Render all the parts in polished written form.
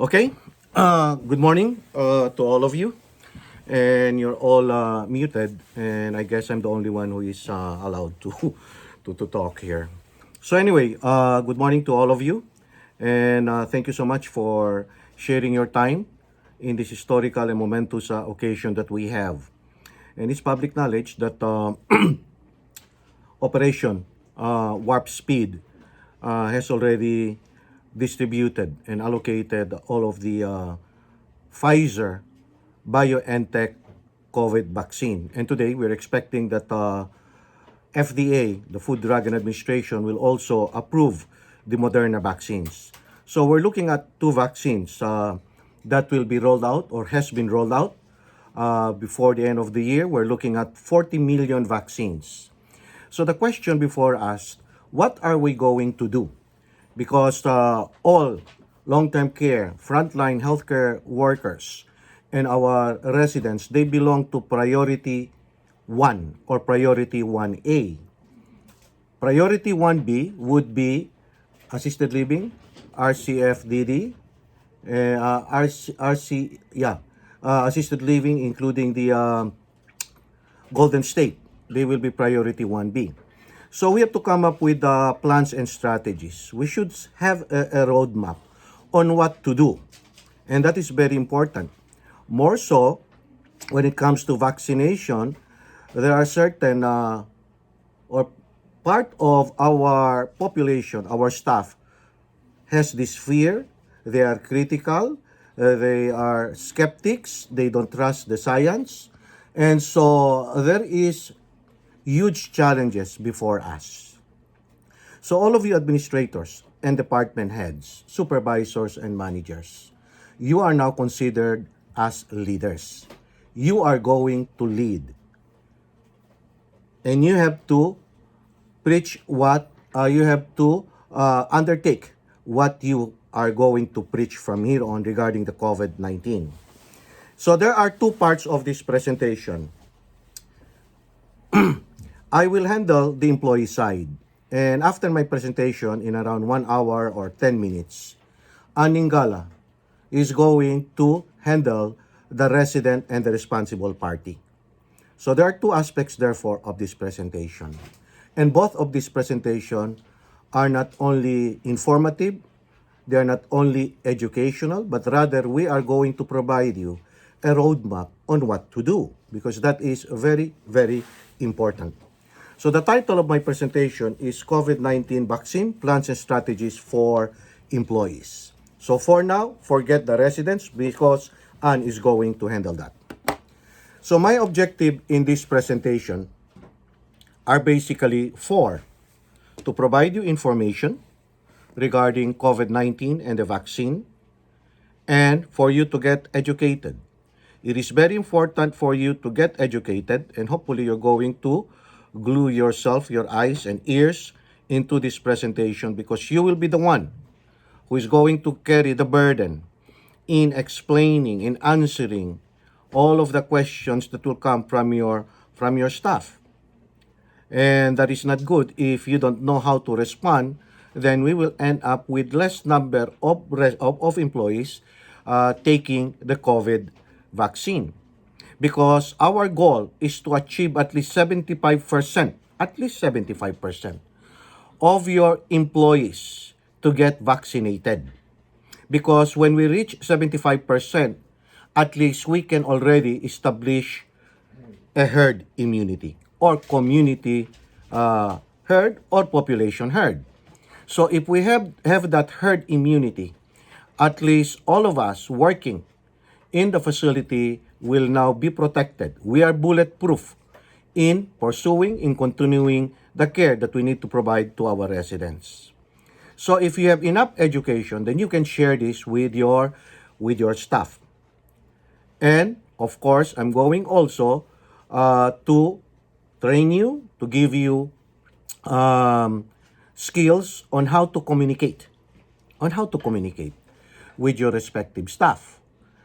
Okay. Good morning to all of you. And you're all muted. And I guess I'm the only one who is allowed to, to talk here. So, anyway, good morning to all of you. And thank you so much for sharing your time in this historical and momentous occasion that we have. And it's public knowledge that Operation Warp Speed has already distributed and allocated all of the Pfizer BioNTech COVID vaccine. And today we're expecting that FDA, the Food Drug and Administration, will also approve the Moderna vaccines. So we're looking at two vaccines that will be rolled out or has been rolled out before the end of the year. We're looking at 40 million vaccines. So the question before us, what are we going to do? Because all long-term care, frontline healthcare workers, and our residents, they belong to priority 1 or priority 1A. Priority 1B would be assisted living, RCFDD, assisted living including the Golden State. They will be priority 1B. So we have to come up with plans and strategies. We should have a roadmap on what to do. And that is very important. More so, when it comes to vaccination, there are certain or part of our population, our staff, has this fear. They are critical. They are skeptics. They don't trust the science. And so there is huge challenges before us. So all of you administrators and department heads, supervisors and managers, you are now considered as leaders. You are going to lead. And you have to preach what you have to undertake what you are going to preach from here on regarding the COVID-19. So there are two parts of this presentation. I will handle the employee side. And after my presentation, in around 1 hour or 10 minutes, Aningala is going to handle the resident and the responsible party. So there are two aspects, therefore, of this presentation. And both of this presentation are not only informative, they are not only educational, but rather we are going to provide you a roadmap on what to do, because that is very, very important. So the title of my presentation is COVID-19 Vaccine Plans and Strategies for Employees. So for now, forget the residents because Ann is going to handle that. So my objective in this presentation are basically four: to provide you information regarding COVID-19 and the vaccine, and for you to get educated. It is very important for you to get educated, and hopefully you're going to glue yourself, your eyes and ears into this presentation, because you will be the one who is going to carry the burden in explaining, in answering all of the questions that will come from your staff. And that is not good. If you don't know how to respond, then we will end up with less number of employees taking the COVID vaccine. Because our goal is to achieve at least 75% of your employees to get vaccinated. Because when we reach 75%, at least we can already establish a herd immunity or community herd or population herd. So if we have that herd immunity, at least all of us working in the facility will now be protected. We are bulletproof in pursuing, in continuing the care that we need to provide to our residents. So if you have enough education, then you can share this with your staff. And of course, I'm going also to train you, to give you skills on how to communicate with your respective staff.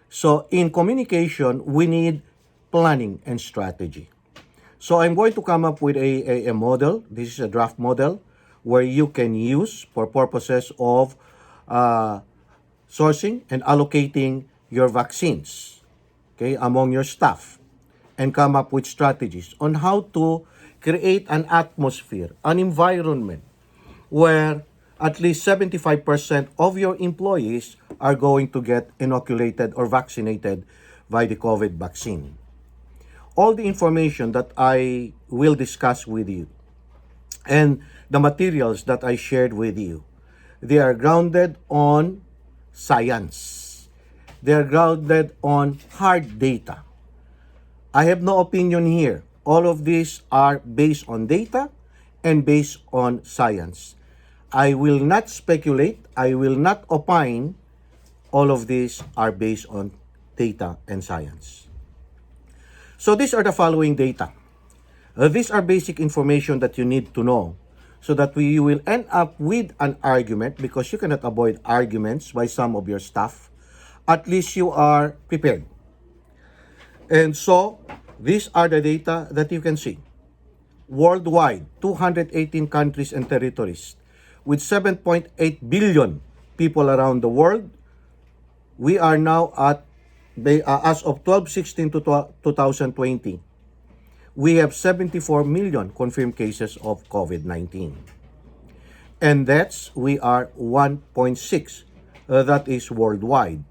So in communication, we need planning and strategy. So I'm going to come up with a model. This is a draft model where you can use for purposes of sourcing and allocating your vaccines, okay, among your staff, and come up with strategies on how to create an atmosphere, an environment where at least 75% of your employees are going to get inoculated or vaccinated by the COVID vaccine. All the information that I will discuss with you and the materials that I shared with you, they are grounded on science. They are grounded on hard data. I have no opinion here. All of these are based on data and based on science. I will not speculate. I will not opine. All of these are based on data and science. So these are the following data. These are basic information that you need to know so that you will end up with an argument, because you cannot avoid arguments by some of your staff. At least you are prepared. And so these are the data that you can see. Worldwide, 218 countries and territories with 7.8 billion people around the world. We are now at, as of 12/16 to 2020, we have 74 million confirmed cases of COVID-19. And we are 1.6. That is worldwide.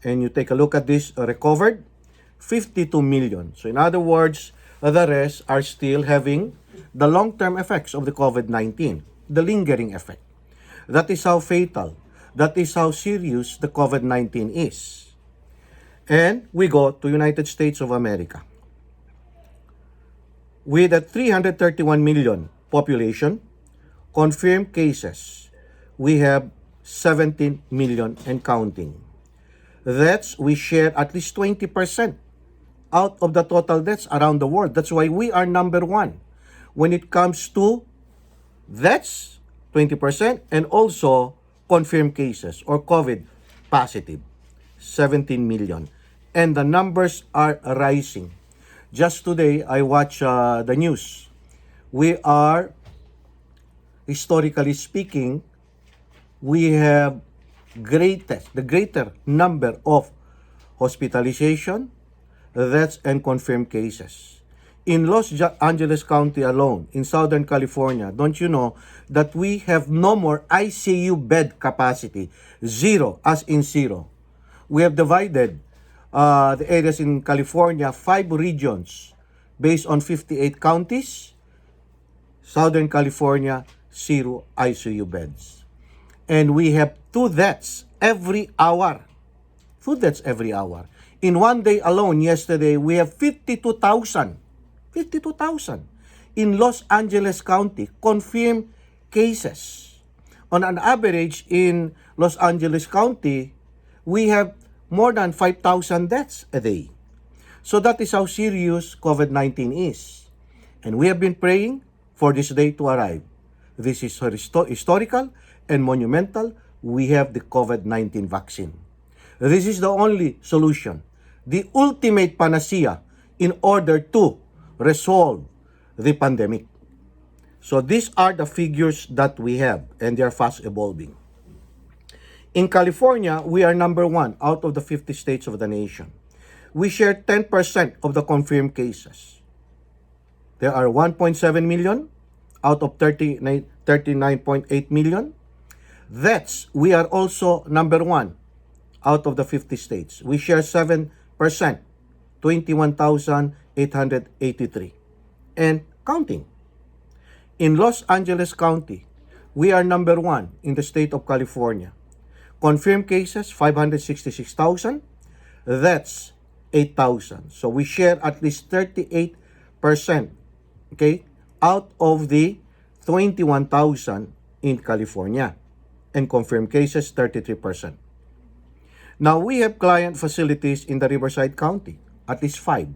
And you take a look at this, recovered, 52 million. So in other words, the rest are still having the long-term effects of the COVID-19, the lingering effect. That is how fatal, that is how serious the COVID-19 is. And we go to United States of America. With a 331 million population, confirmed cases, we have 17 million and counting. We share at least 20% out of the total deaths around the world. That's why we are number one when it comes to deaths, 20%, and also confirmed cases or COVID positive, 17 million. And the numbers are rising. Just today, I watched the news. We are, historically speaking, we have the greater number of hospitalization, deaths, and confirmed cases. In Los Angeles County alone, in Southern California, don't you know that we have no more ICU bed capacity? Zero, as in zero. We have divided the areas in California, 5 regions based on 58 counties. Southern California, 0 ICU beds. And we have 2 deaths every hour. 2 deaths every hour. In one day alone, yesterday, we have 52,000 in Los Angeles County confirmed cases. On an average in Los Angeles County, we have more than 5,000 deaths a day. So that is how serious COVID-19 is. And we have been praying for this day to arrive. This is historical and monumental. We have the COVID-19 vaccine. This is the only solution, the ultimate panacea in order to resolve the pandemic. So these are the figures that we have, and they are fast evolving. In California, we are number one out of the 50 states of the nation. We share 10% of the confirmed cases. There are 1.7 million out of 39.8 million. We are also number one out of the 50 states. We share 7%, 21,883. And counting. In Los Angeles County, we are number one in the state of California. Confirmed cases, 566,000. That's 8,000. So we share at least 38%, okay, out of the 21,000 in California. And confirmed cases, 33%. Now, we have client facilities in the Riverside County, at least 5.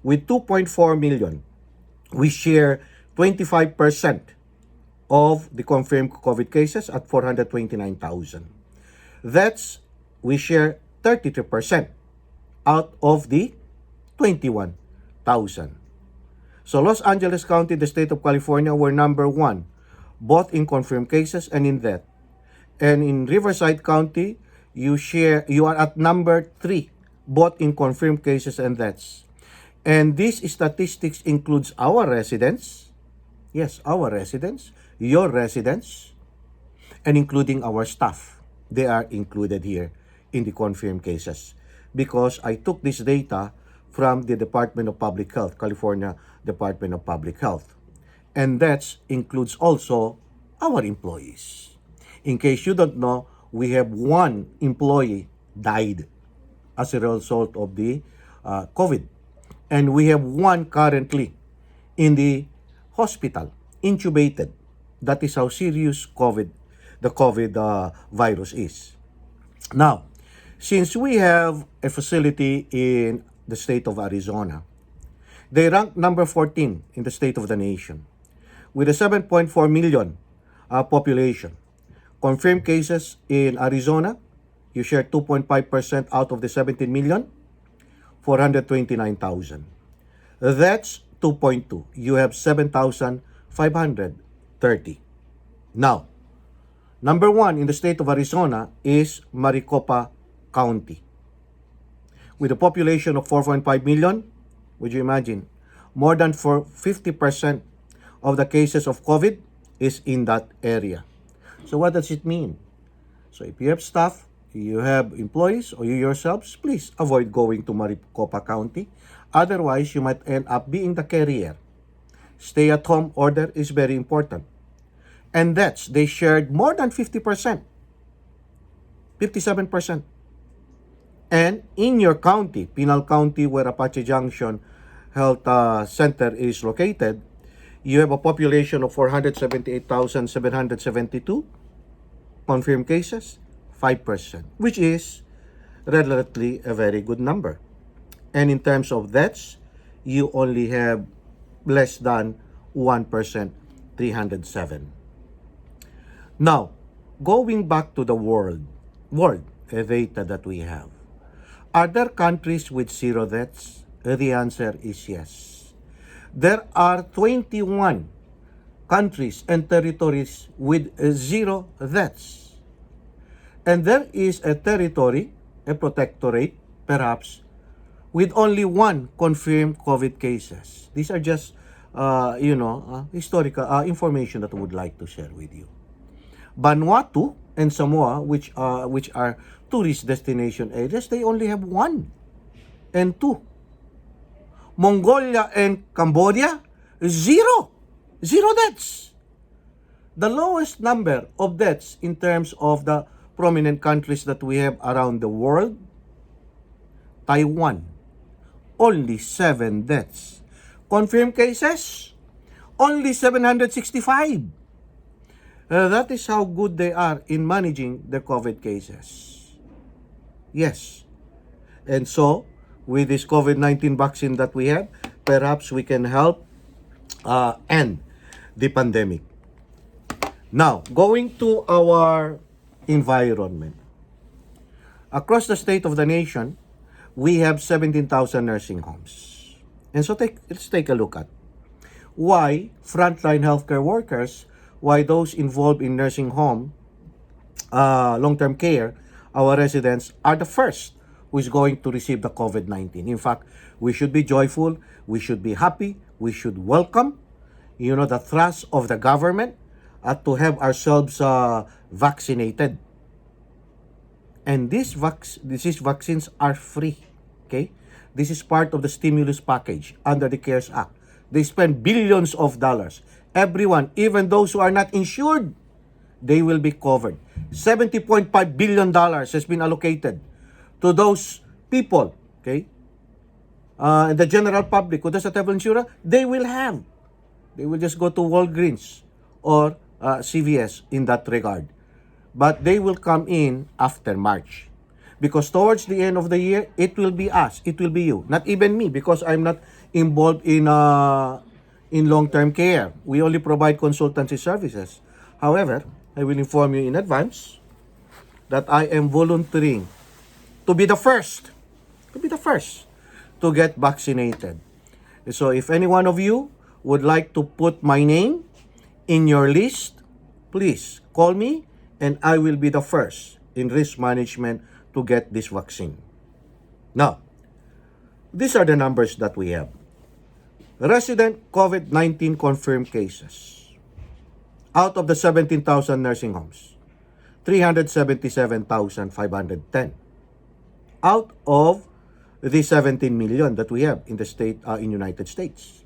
With 2.4 million, we share 25% of the confirmed COVID cases at 429,000. We share 33% out of the 21,000. So Los Angeles County, the state of California, were number one, both in confirmed cases and in death. And in Riverside County, you are at number 3, both in confirmed cases and deaths. And this statistics includes our residents, yes, our residents, your residents, and including our staff. They are included here in the confirmed cases because I took this data from the Department of Public Health, California Department of Public Health. And that includes also our employees. In case you don't know, we have one employee died as a result of the COVID. And we have one currently in the hospital, intubated. That is how serious the COVID virus is. Now, since we have a facility in the state of Arizona, they rank number 14 in the state of the nation with a 7.4 million population. Confirmed cases in Arizona, you share 2.5% out of the 17 million, 429,000. That's 2.2. You have 7,530. Now, number 1 in the state of Arizona is Maricopa County. With a population of 4.5 million, would you imagine? More than 50% of the cases of COVID is in that area. So what does it mean? So if you have staff, you have employees, or you yourselves, please avoid going to Maricopa County. Otherwise, you might end up being the carrier. Stay-at-home order is very important. And they shared more than 50%, 57%. And in your county, Pinal County, where Apache Junction Health Center is located, you have a population of 478,772 confirmed cases, 5%, which is relatively a very good number. And in terms of deaths, you only have less than 1%, 307. Now, going back to the world data that we have, are there countries with 0 deaths? The answer is yes. There are 21 countries and territories with 0 deaths. And there is a territory, a protectorate, perhaps, with only 1 confirmed COVID cases. These are just, historical information that I would like to share with you. Vanuatu and Samoa, which are tourist destination areas, they only have 1 and 2. Mongolia and Cambodia, 0 deaths. The lowest number of deaths in terms of the prominent countries that we have around the world, Taiwan, only 7 deaths. Confirmed cases, only 765. That is how good they are in managing the COVID cases. Yes. And so, with this COVID-19 vaccine that we have, perhaps we can help end the pandemic. Now, going to our environment. Across the state of the nation, we have 17,000 nursing homes. And so let's take a look at why frontline healthcare workers, why those involved in nursing home, long-term care, our residents are the first who is going to receive the COVID-19. In fact, we should be joyful, we should be happy, we should welcome, the thrust of the government to have ourselves vaccinated. And these vaccines are free, okay? This is part of the stimulus package under the CARES Act. They spend billions of dollars. Everyone, even those who are not insured, they will be covered. $70.5 billion has been allocated to those people, okay? The general public who does not have insurance, they will just go to Walgreens or CVS in that regard. But they will come in after March. Because towards the end of the year, it will be us, it will be you. Not even me, because I'm not involved in long-term care. We only provide consultancy services. However, I will inform you in advance that I am volunteering to be the first to get vaccinated. So if any one of you would like to put my name in your list, please call me and I will be the first in risk management to get this vaccine. Now, these are the numbers that we have. Resident COVID-19 confirmed cases. Out of the 17,000 nursing homes, 377,510. Out of the 17 million that we have in the United States.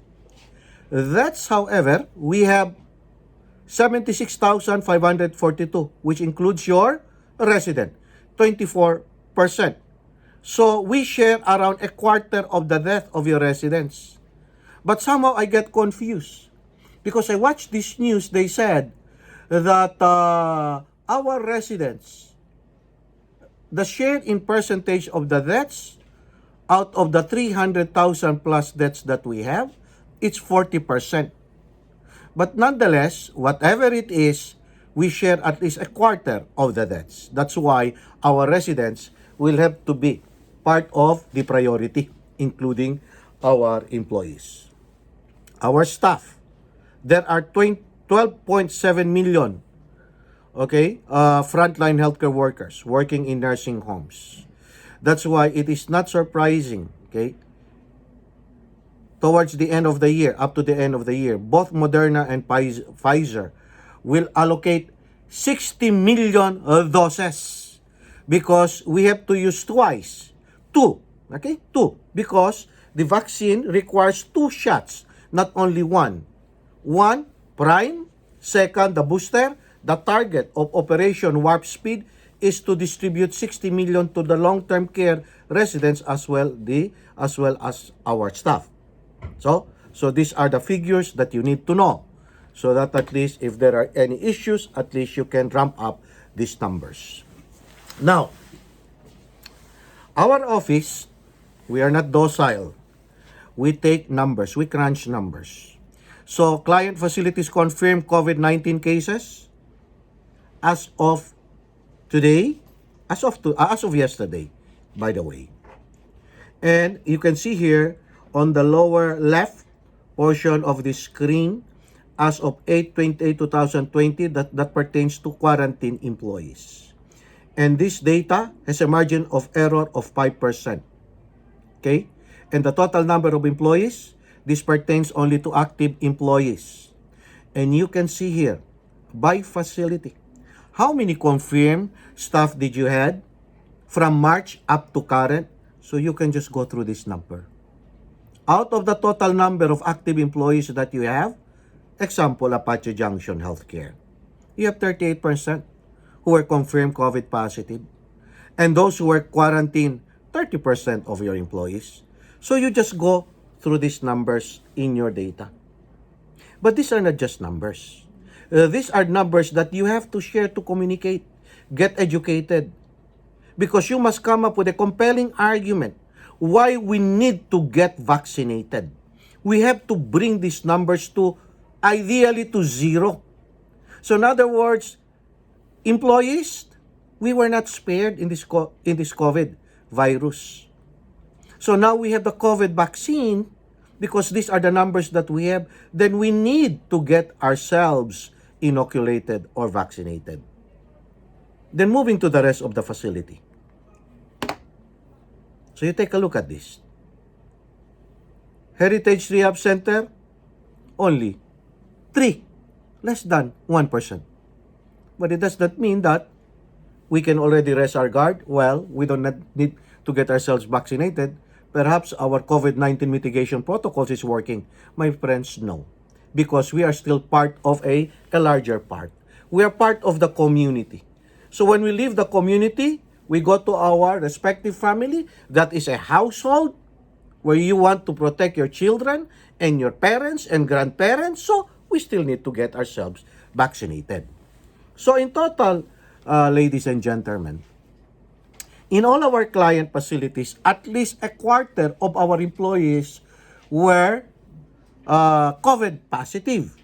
That's, however, we have 76,542, which includes your resident, 24%. So we share around a quarter of the death of your residents. But somehow I get confused because I watched this news. They said that our residents, the share in percentage of the deaths out of the 300,000 plus deaths that we have, it's 40%. But nonetheless, whatever it is, we share at least a quarter of the deaths. That's why our residents will have to be part of the priority, including our employees. Our staff, there are 12.7 million frontline healthcare workers working in nursing homes. That's why it is not surprising, towards the end of the year, up to the end of the year, both Moderna and Pfizer will allocate 60 million doses because we have to use twice. Two, because the vaccine requires 2 shots, not only one. One, prime. Second, the booster. The target of Operation Warp Speed is to distribute 60 million to the long-term care residents as well as our staff. So these are the figures that you need to know so that at least if there are any issues, at least you can ramp up these numbers. Now, our office, we are not docile. We take numbers, we crunch numbers. So, client facilities confirm COVID-19 cases as of today, as of yesterday, by the way. And you can see here on the lower left portion of the screen, as of 8/28/2020, that pertains to quarantine employees. And this data has a margin of error of 5%. Okay? And the total number of employees, this pertains only to active employees. And you can see here, by facility, how many confirmed staff did you had from March up to current? So you can just go through this number. Out of the total number of active employees that you have, example, Apache Junction Healthcare, you have 38% who were confirmed COVID positive. And those who were quarantined, 30% of your employees. So you just go through these numbers in your data. But these are not just numbers. These are numbers that you have to share to communicate, get educated. Because you must come up with a compelling argument why we need to get vaccinated. We have to bring these numbers to, ideally, to zero. So in other words, employees, we were not spared in this COVID virus. So now we have the COVID vaccine, because these are the numbers that we have, then we need to get ourselves inoculated or vaccinated. Then moving to the rest of the facility. So you take a look at this. Heritage Rehab Center, only 3, less than 1%. But it does not mean that we can already rest our guard. Well, we don't need to get ourselves vaccinated. Perhaps our COVID-19 mitigation protocols is working. My friends, no. Because we are still part of a larger part. We are part of the community. So when we leave the community, we go to our respective family. That is a household where you want to protect your children and your parents and grandparents. So we still need to get ourselves vaccinated. So in total, ladies and gentlemen, in all our client facilities, at least a quarter of our employees were COVID positive.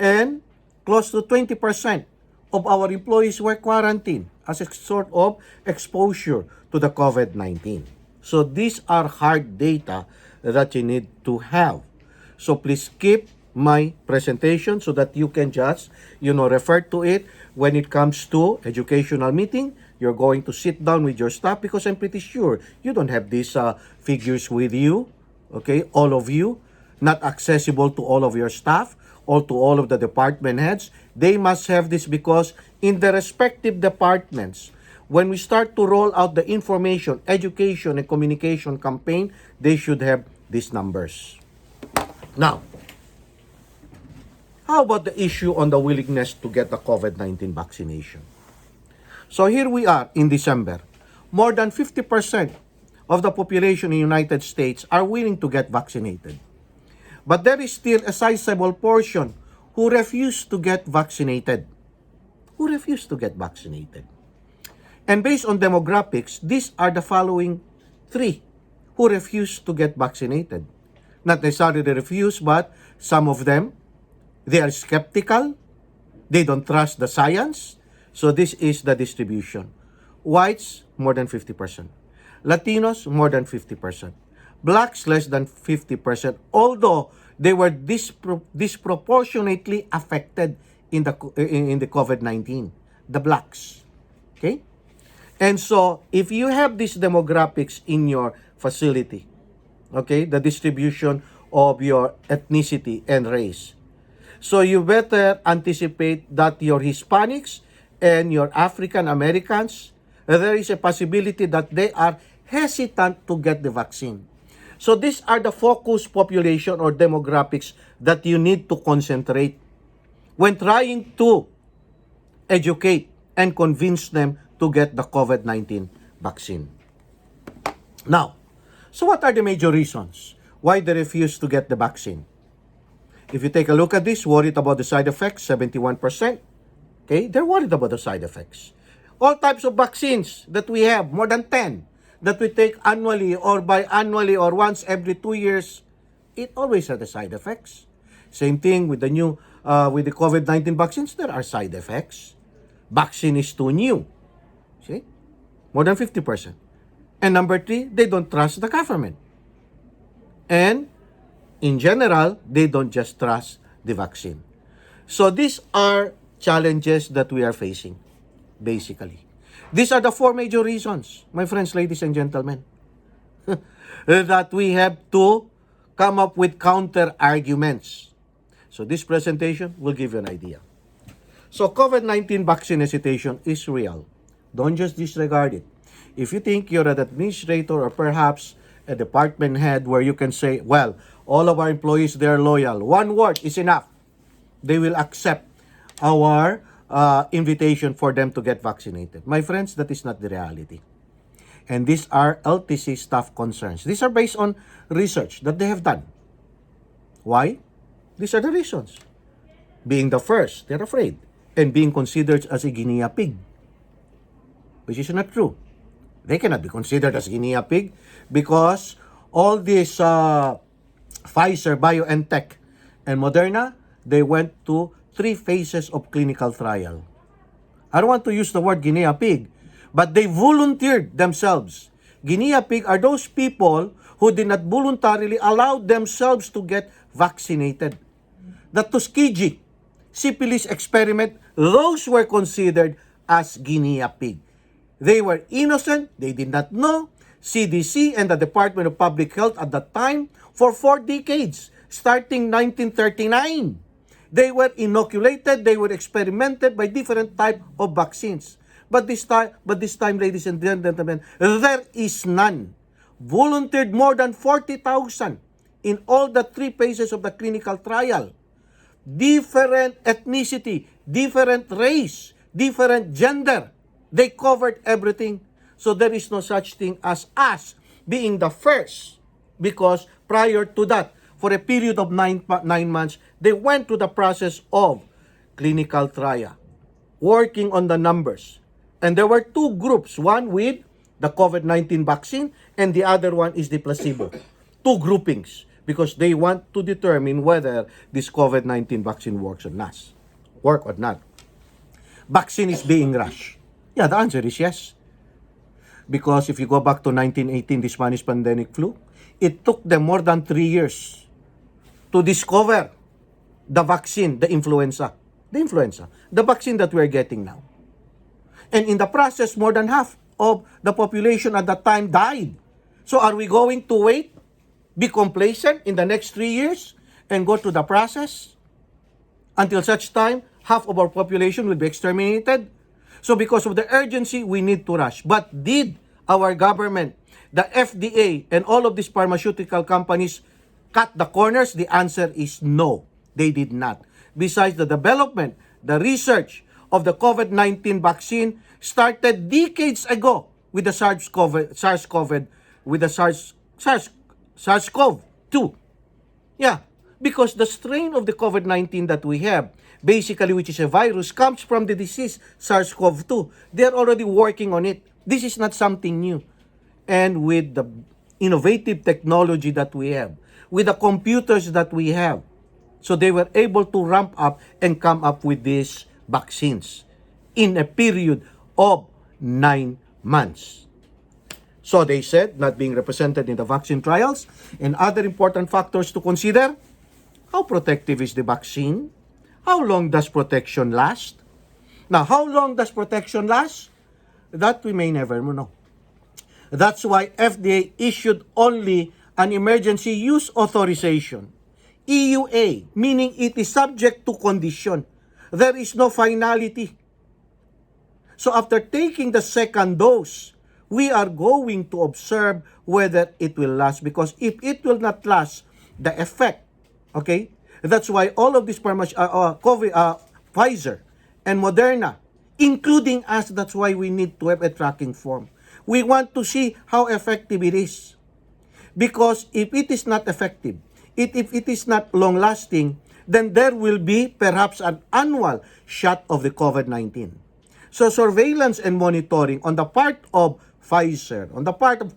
And close to 20% of our employees were quarantined as a sort of exposure to the COVID-19. So these are hard data that you need to have. So please keep my presentation so that you can just, refer to it when it comes to educational meeting. You're going to sit down with your staff because I'm pretty sure you don't have these figures with you, okay, all of you, not accessible to all of your staff or to all of the department heads. They must have this because in the respective departments, when we start to roll out the information, education, and communication campaign, they should have these numbers. Now, how about the issue on the willingness to get the COVID-19 vaccination? So here we are in December. More than 50% of the population in the United States are willing to get vaccinated. But there is still a sizable portion who refuse to get vaccinated. Who refuse to get vaccinated. And based on demographics, these are the following three who refuse to get vaccinated. Not necessarily they refuse, but some of them, they are skeptical. They don't trust the science. So this is the distribution. Whites, more than 50%. Latinos, more than 50%. Blacks, less than 50%. Although they were disproportionately affected in the COVID-19. The blacks. Okay? And so, if you have these demographics in your facility, okay, the distribution of your ethnicity and race, so you better anticipate that your Hispanics and your African Americans, there is a possibility that they are hesitant to get the vaccine. So these are the focus population or demographics that you need to concentrate when trying to educate and convince them to get the COVID-19 vaccine. Now, so what are the major reasons why they refuse to get the vaccine? If you take a look at this, worried about the side effects, 71%. Okay, they're worried about the side effects. All types of vaccines that we have, more than 10, that we take annually or biannually or once every 2 years, it always has the side effects. Same thing with the new, with the COVID-19 vaccines, there are side effects. Vaccine is too new. See? More than 50%. And number 3, they don't trust the government. And in general, they don't just trust the vaccine. So these are challenges that we are facing, basically. These are the 4 major reasons, my friends, ladies and gentlemen, that we have to come up with counter arguments. So this presentation will give you an idea. So COVID-19 vaccine hesitation is real. Don't just disregard it. If you think you're an administrator or perhaps a department head where you can say, well, all of our employees, they're loyal. One word is enough. They will accept our invitation for them to get vaccinated. My friends, that is not the reality. And these are LTC staff concerns. These are based on research that they have done. Why? These are the reasons. Being the first, they're afraid. And being considered as a guinea pig. Which is not true. They cannot be considered as guinea pig because all these Pfizer, BioNTech, and Moderna, they went to 3 phases of clinical trial. I don't want to use the word guinea pig, but they volunteered themselves. Guinea pig are those people who did not voluntarily allow themselves to get vaccinated. The Tuskegee syphilis experiment, those were considered as guinea pig. They were innocent, they did not know. CDC and the Department of Public Health at that time, for 4 decades, starting 1939, they were inoculated, they were experimented by different type of vaccines. But this time, ladies and gentlemen, there is none. Volunteered more than 40,000 in all the 3 phases of the clinical trial. Different ethnicity, different race, different gender. They covered everything. So there is no such thing as us being the first. Because prior to that, for a period of 9 months, they went through the process of clinical trial, working on the numbers. And there were 2 groups, one with the COVID-19 vaccine and the other one is the placebo. 2 groupings because they want to determine whether this COVID-19 vaccine works or not. Vaccine is being rushed. Yeah, the answer is yes. Because if you go back to 1918, the Spanish pandemic flu, it took them more than 3 years to discover the vaccine, the vaccine that we're getting now. And in the process, more than half of the population at that time died. So are we going to wait, be complacent in the next 3 years, and go through the process until such time half of our population will be exterminated? So because of the urgency, we need to rush. But did our government, the FDA, and all of these pharmaceutical companies cut the corners? The answer is no, they did not. Besides, the development, the research of the COVID-19 vaccine started decades ago with the SARS-CoV-2. Yeah, because the strain of the COVID-19 that we have, basically which is a virus, comes from the disease SARS-CoV-2. They're already working on it. This is not something new. And with the innovative technology that we have, with the computers that we have, so they were able to ramp up and come up with these vaccines in a period of 9 months. So they said, not being represented in the vaccine trials, and other important factors to consider: how protective is the vaccine? How long does protection last? Now, how long does protection last? That we may never know. That's why FDA issued only an emergency use authorization, EUA, meaning it is subject to condition. There is no finality. So after taking the second dose, we are going to observe whether it will last, because if it will not last, the effect, okay? That's why all of these Pfizer and Moderna, including us, that's why we need to have a tracking form. We want to see how effective it is. Because if it is not effective, if it is not long-lasting, then there will be perhaps an annual shot of the COVID-19. So surveillance and monitoring on the part of Pfizer, on the part of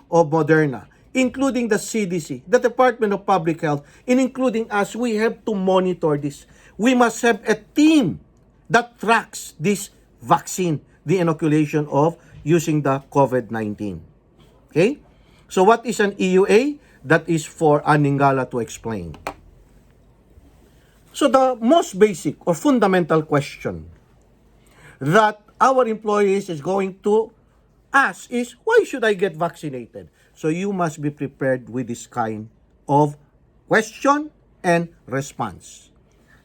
Moderna, including the CDC, the Department of Public Health, and including us, we have to monitor this. We must have a team that tracks this vaccine, the inoculation of using the COVID-19. Okay? So what is an EUA? That is for Aningala to explain. So the most basic or fundamental question that our employees is going to ask is, why should I get vaccinated? So you must be prepared with this kind of question and response.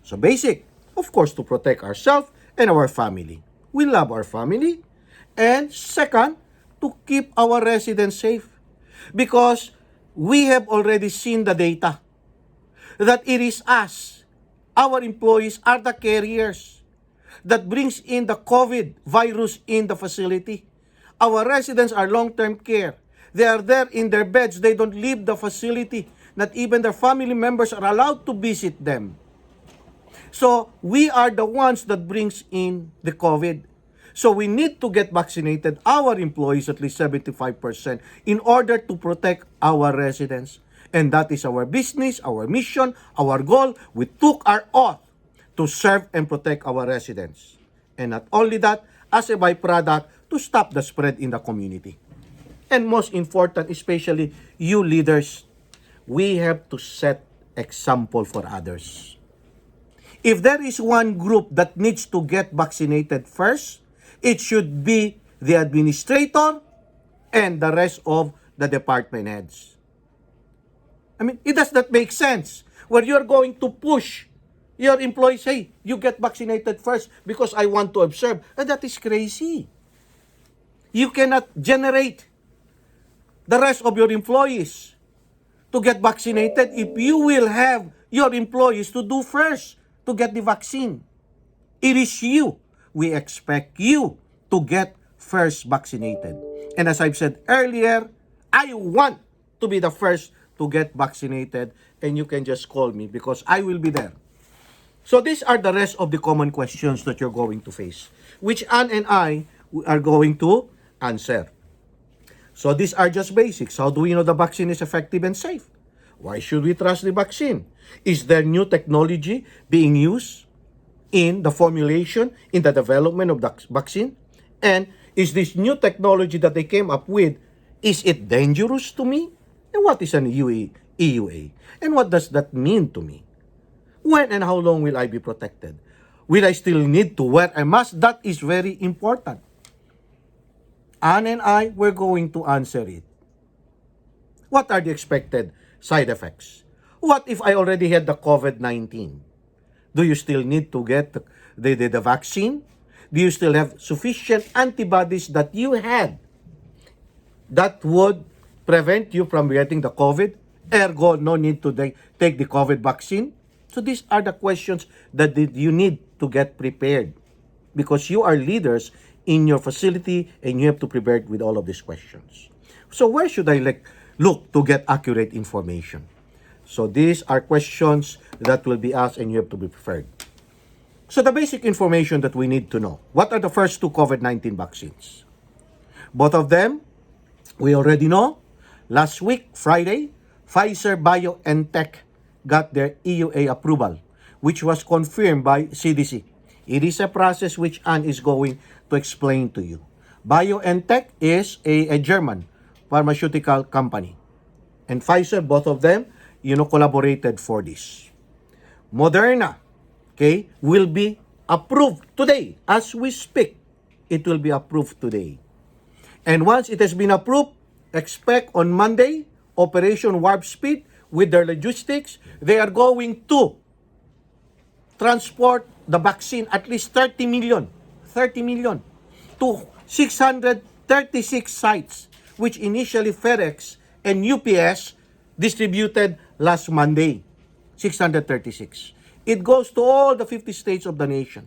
So basic, of course, to protect ourselves and our family. We love our family. And second, to keep our residents safe. Because we have already seen the data that it is us, our employees are the carriers that brings in the COVID virus in the facility. Our residents are long-term care. They are there in their beds. They don't leave the facility. Not even their family members are allowed to visit them. So we are the ones that brings in the COVID. So we need to get vaccinated, our employees, at least 75%, in order to protect our residents. And that is our business, our mission, our goal. We took our oath to serve and protect our residents. And not only that, as a byproduct, to stop the spread in the community. And most important, especially you leaders, we have to set example for others. If there is one group that needs to get vaccinated first, it should be the administrator and the rest of the department heads. I mean, it does not make sense where you're going to push your employees, hey, you get vaccinated first because I want to observe. And that is crazy. You cannot generate the rest of your employees to get vaccinated if you will have your employees to do first to get the vaccine. It is you. We expect you to get first vaccinated. And as I've said earlier, I want to be the first to get vaccinated, and you can just call me because I will be there. So these are the rest of the common questions that you're going to face, which Ann and I are going to answer. So these are just basics. How do we know the vaccine is effective and safe? Why should we trust the vaccine? Is there new technology being used in the formulation, in the development of the vaccine? And is this new technology that they came up with, is it dangerous to me? And what is an EUA? And what does that mean to me? When and how long will I be protected? Will I still need to wear a mask? That is very important. Anne and I, we're going to answer it. What are the expected side effects? What if I already had the COVID-19? Do you still need to get the vaccine? Do you still have sufficient antibodies that you had that would prevent you from getting the COVID? Ergo, no need to take the COVID vaccine? So these are the questions that you need to get prepared, because you are leaders in your facility and you have to prepare with all of these questions. So where should I look to get accurate information? So these are questions that will be asked and you have to be prepared. So the basic information that we need to know. What are the first two COVID-19 vaccines? Both of them, we already know. Last week, Friday, Pfizer BioNTech got their EUA approval, which was confirmed by CDC. It is a process which Anne is going to explain to you. BioNTech is a German pharmaceutical company. And Pfizer, both of them, collaborated for this. Moderna, okay, will be approved today. As we speak, it will be approved today. And once it has been approved, expect on Monday, Operation Warp Speed, with their logistics, they are going to transport the vaccine, at least 30 million to 636 sites, which initially FedEx and UPS distributed last Monday. 636. It goes to all the 50 states of the nation.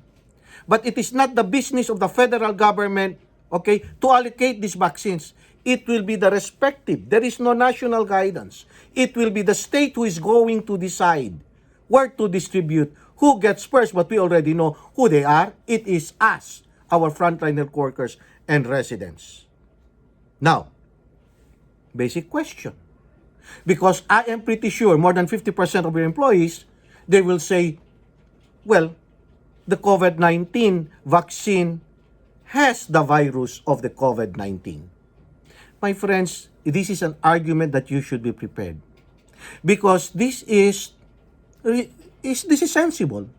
But it is not the business of the federal government, okay, to allocate these vaccines. It will be the respective. There is no national guidance. It will be the state who is going to decide where to distribute, who gets first, but we already know who they are. It is us, our frontliner workers and residents. Now, basic question. Because I am pretty sure more than 50% of your employees, they will say, well, the COVID-19 vaccine has the virus of the COVID-19. My friends, this is an argument that you should be prepared. Because this is sensible.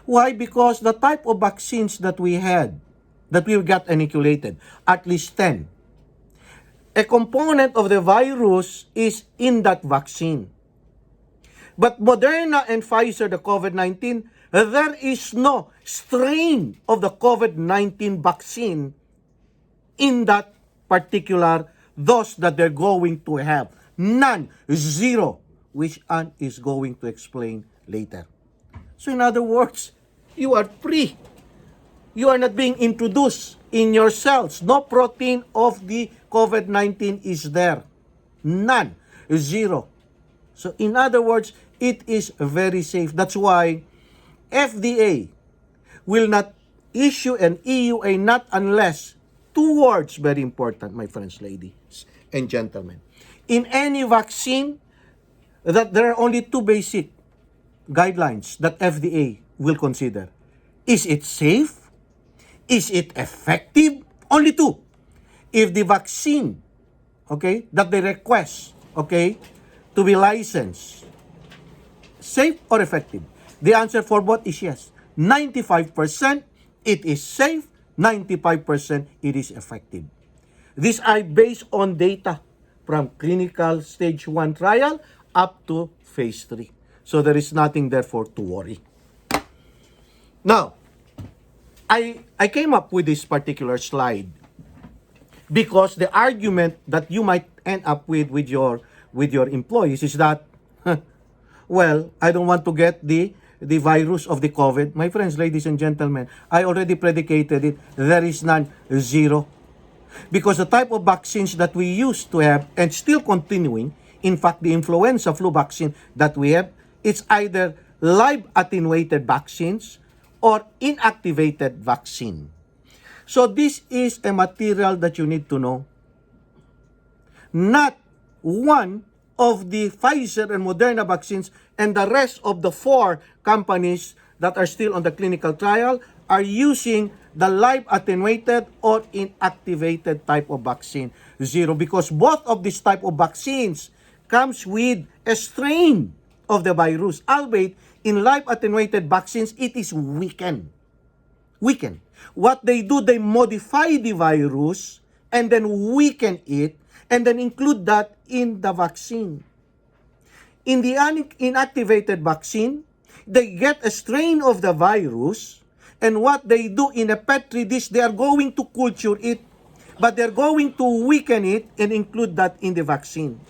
Why? Because the type of vaccines that we had, that we got inoculated, at least 10, a component of the virus is in that vaccine. But Moderna and Pfizer, the COVID-19, there is no strain of the COVID-19 vaccine in that particular dose that they're going to have. None, zero, which Anne is going to explain later. So in other words, you are free. You are not being introduced in your cells. No protein of the COVID-19 is there. None. Zero. So in other words, it is very safe. That's why FDA will not issue an EUA not unless, two words very important, my friends, ladies and gentlemen. In any vaccine, that there are only two basic guidelines that FDA will consider. Is it safe? Is it effective? Only two. If the vaccine, okay, that they request, okay, to be licensed, safe or effective? The answer for both is yes. 95% it is safe, 95% it is effective. These are based on data from clinical stage 1 trial up to phase 3. So there is nothing therefore to worry. Now, I came up with this particular slide because the argument that you might end up with your employees is that, well, I don't want to get the virus of the COVID. My friends, ladies and gentlemen, I already predicated it. There is none, zero. Because the type of vaccines that we used to have and still continuing, in fact, the influenza flu vaccine that we have, it's either live attenuated vaccines or inactivated vaccine. So this is a material that you need to know. Not one of the Pfizer and Moderna vaccines and the rest of the 4 companies that are still on the clinical trial are using the live attenuated or inactivated type of vaccine. Zero. Because both of these type of vaccines comes with a strain of the virus, albeit in live attenuated vaccines, it is weakened. Weaken. What they do, they modify the virus and then weaken it and then include that in the vaccine. In the inactivated vaccine, they get a strain of the virus, and what they do in a petri dish, they are going to culture it, but they're going to weaken it and include that in the vaccine.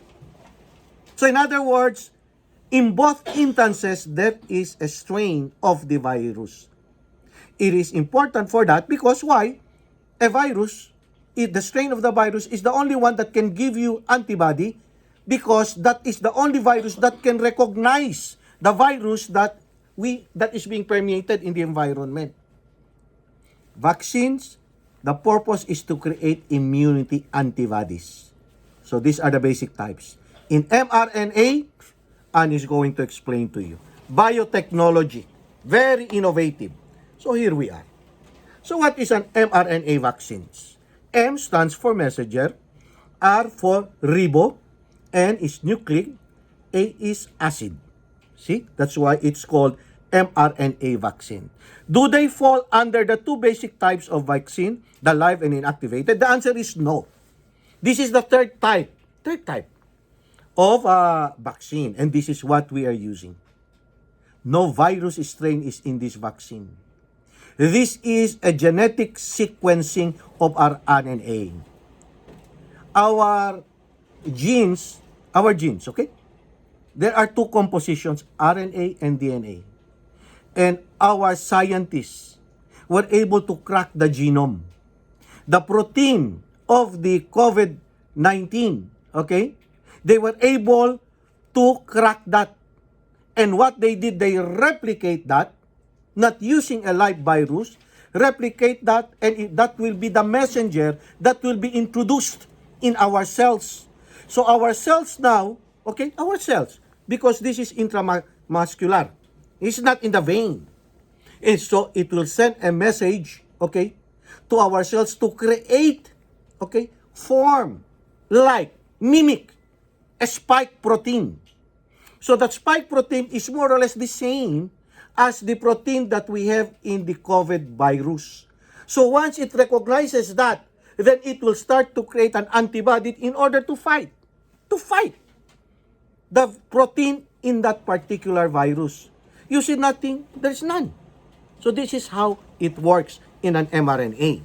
So in other words, in both instances, there is a strain of the virus. It is important for that because why? A virus, the strain of the virus is the only one that can give you antibody because that is the only virus that can recognize the virus that is being permeated in the environment. Vaccines, the purpose is to create immunity antibodies. So these are the basic types. In mRNA, Anne is going to explain to you. Biotechnology, very innovative. So here we are. So what is an mRNA vaccines? M stands for messenger, R for ribo, N is nucleic, A is acid. See, that's why it's called mRNA vaccine. Do they fall under the two basic types of vaccine, the live and inactivated? The answer is no. This is the third type of vaccine, and this is what we are using. No virus strain is in this vaccine. This is a genetic sequencing of our RNA. Our genes, okay? There are two compositions, RNA and DNA. And our scientists were able to crack the genome. The protein of the COVID-19, okay? They were able to crack that. And what they did, they replicate that, not using a live virus, replicate that, and that will be the messenger that will be introduced in our cells. So our cells now, okay, our cells, because this is intramuscular, it's not in the vein. And so it will send a message, okay, to our cells to create, okay, form, like, mimic a spike protein. So that spike protein is more or less the same as the protein that we have in the COVID virus. So once it recognizes that, then it will start to create an antibody in order to fight the protein in that particular virus. You see nothing, there's none. So this is how it works in an mRNA.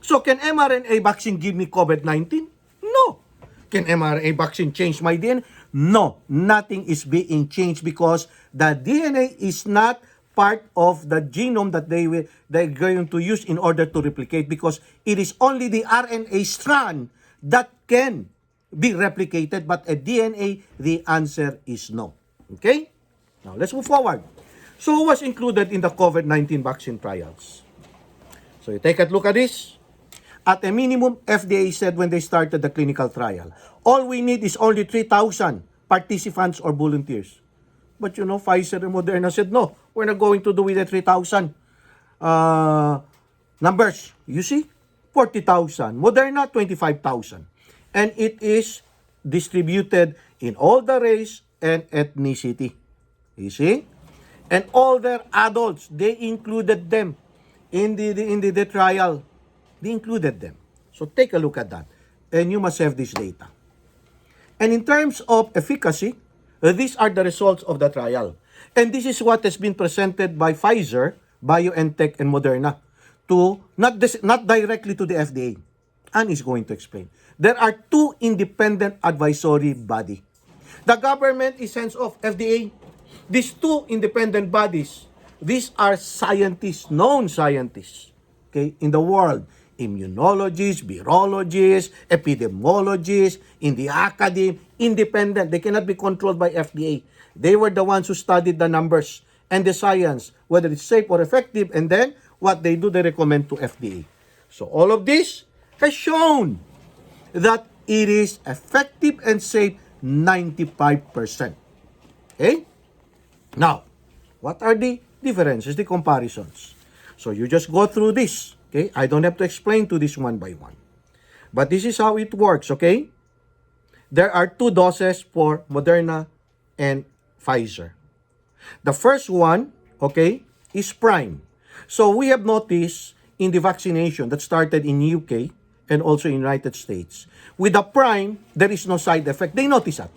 So can mRNA vaccine give me COVID-19? No. Can mRNA vaccine change my DNA? No, nothing is being changed because the DNA is not part of the genome that they're going to use in order to replicate, because it is only the RNA strand that can be replicated, but a DNA, the answer is no. Okay? Now, let's move forward. So, who was included in the COVID-19 vaccine trials? So, you take a look at this. At a minimum, FDA said when they started the clinical trial, all we need is only 3,000 participants or volunteers. But you know, Pfizer and Moderna said, no, we're not going to do with the 3,000 numbers. You see? 40,000. Moderna, 25,000. And it is distributed in all the race and ethnicity. You see? And all their adults, they included them in the trial. They included them. So take a look at that. And you must have this data. And in terms of efficacy, these are the results of the trial. And this is what has been presented by Pfizer, BioNTech, and Moderna to not directly to the FDA. Anne is going to explain. There are two independent advisory bodies. The government is hands off, FDA. These two independent bodies, these are scientists, known scientists, okay, in the world. Immunologists, virologists, epidemiologists, in the academy, independent. They cannot be controlled by FDA. They were the ones who studied the numbers and the science, whether it's safe or effective, and then what they do, they recommend to FDA. So all of this has shown that it is effective and safe 95%. Okay? Now, what are the differences, the comparisons? So you just go through this. Okay? I don't have to explain to this one by one. But this is how it works, okay? There are 2 doses for Moderna and Pfizer. The first one, okay, is prime. So we have noticed in the vaccination that started in UK and also in United States, with the prime, there is no side effect. They notice that.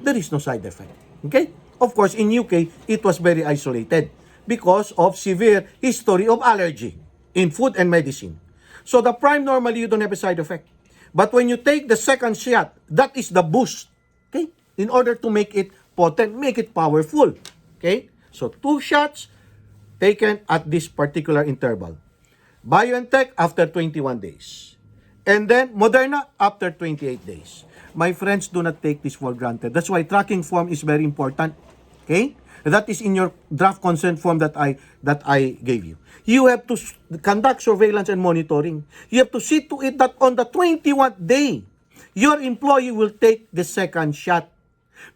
There is no side effect. Okay? Of course, in UK, it was very isolated because of severe history of allergy in food and medicine. So the prime, normally, you don't have a side effect. But when you take the second shot, that is the boost. Okay? In order to make it potent, make it powerful. Okay? So 2 shots taken at this particular interval. BioNTech after 21 days. And then Moderna after 28 days. My friends, do not take this for granted. That's why tracking form is very important. Okay? That is in your draft consent form that I gave you. You have to conduct surveillance and monitoring. You have to see to it that on the 21st day, your employee will take the second shot.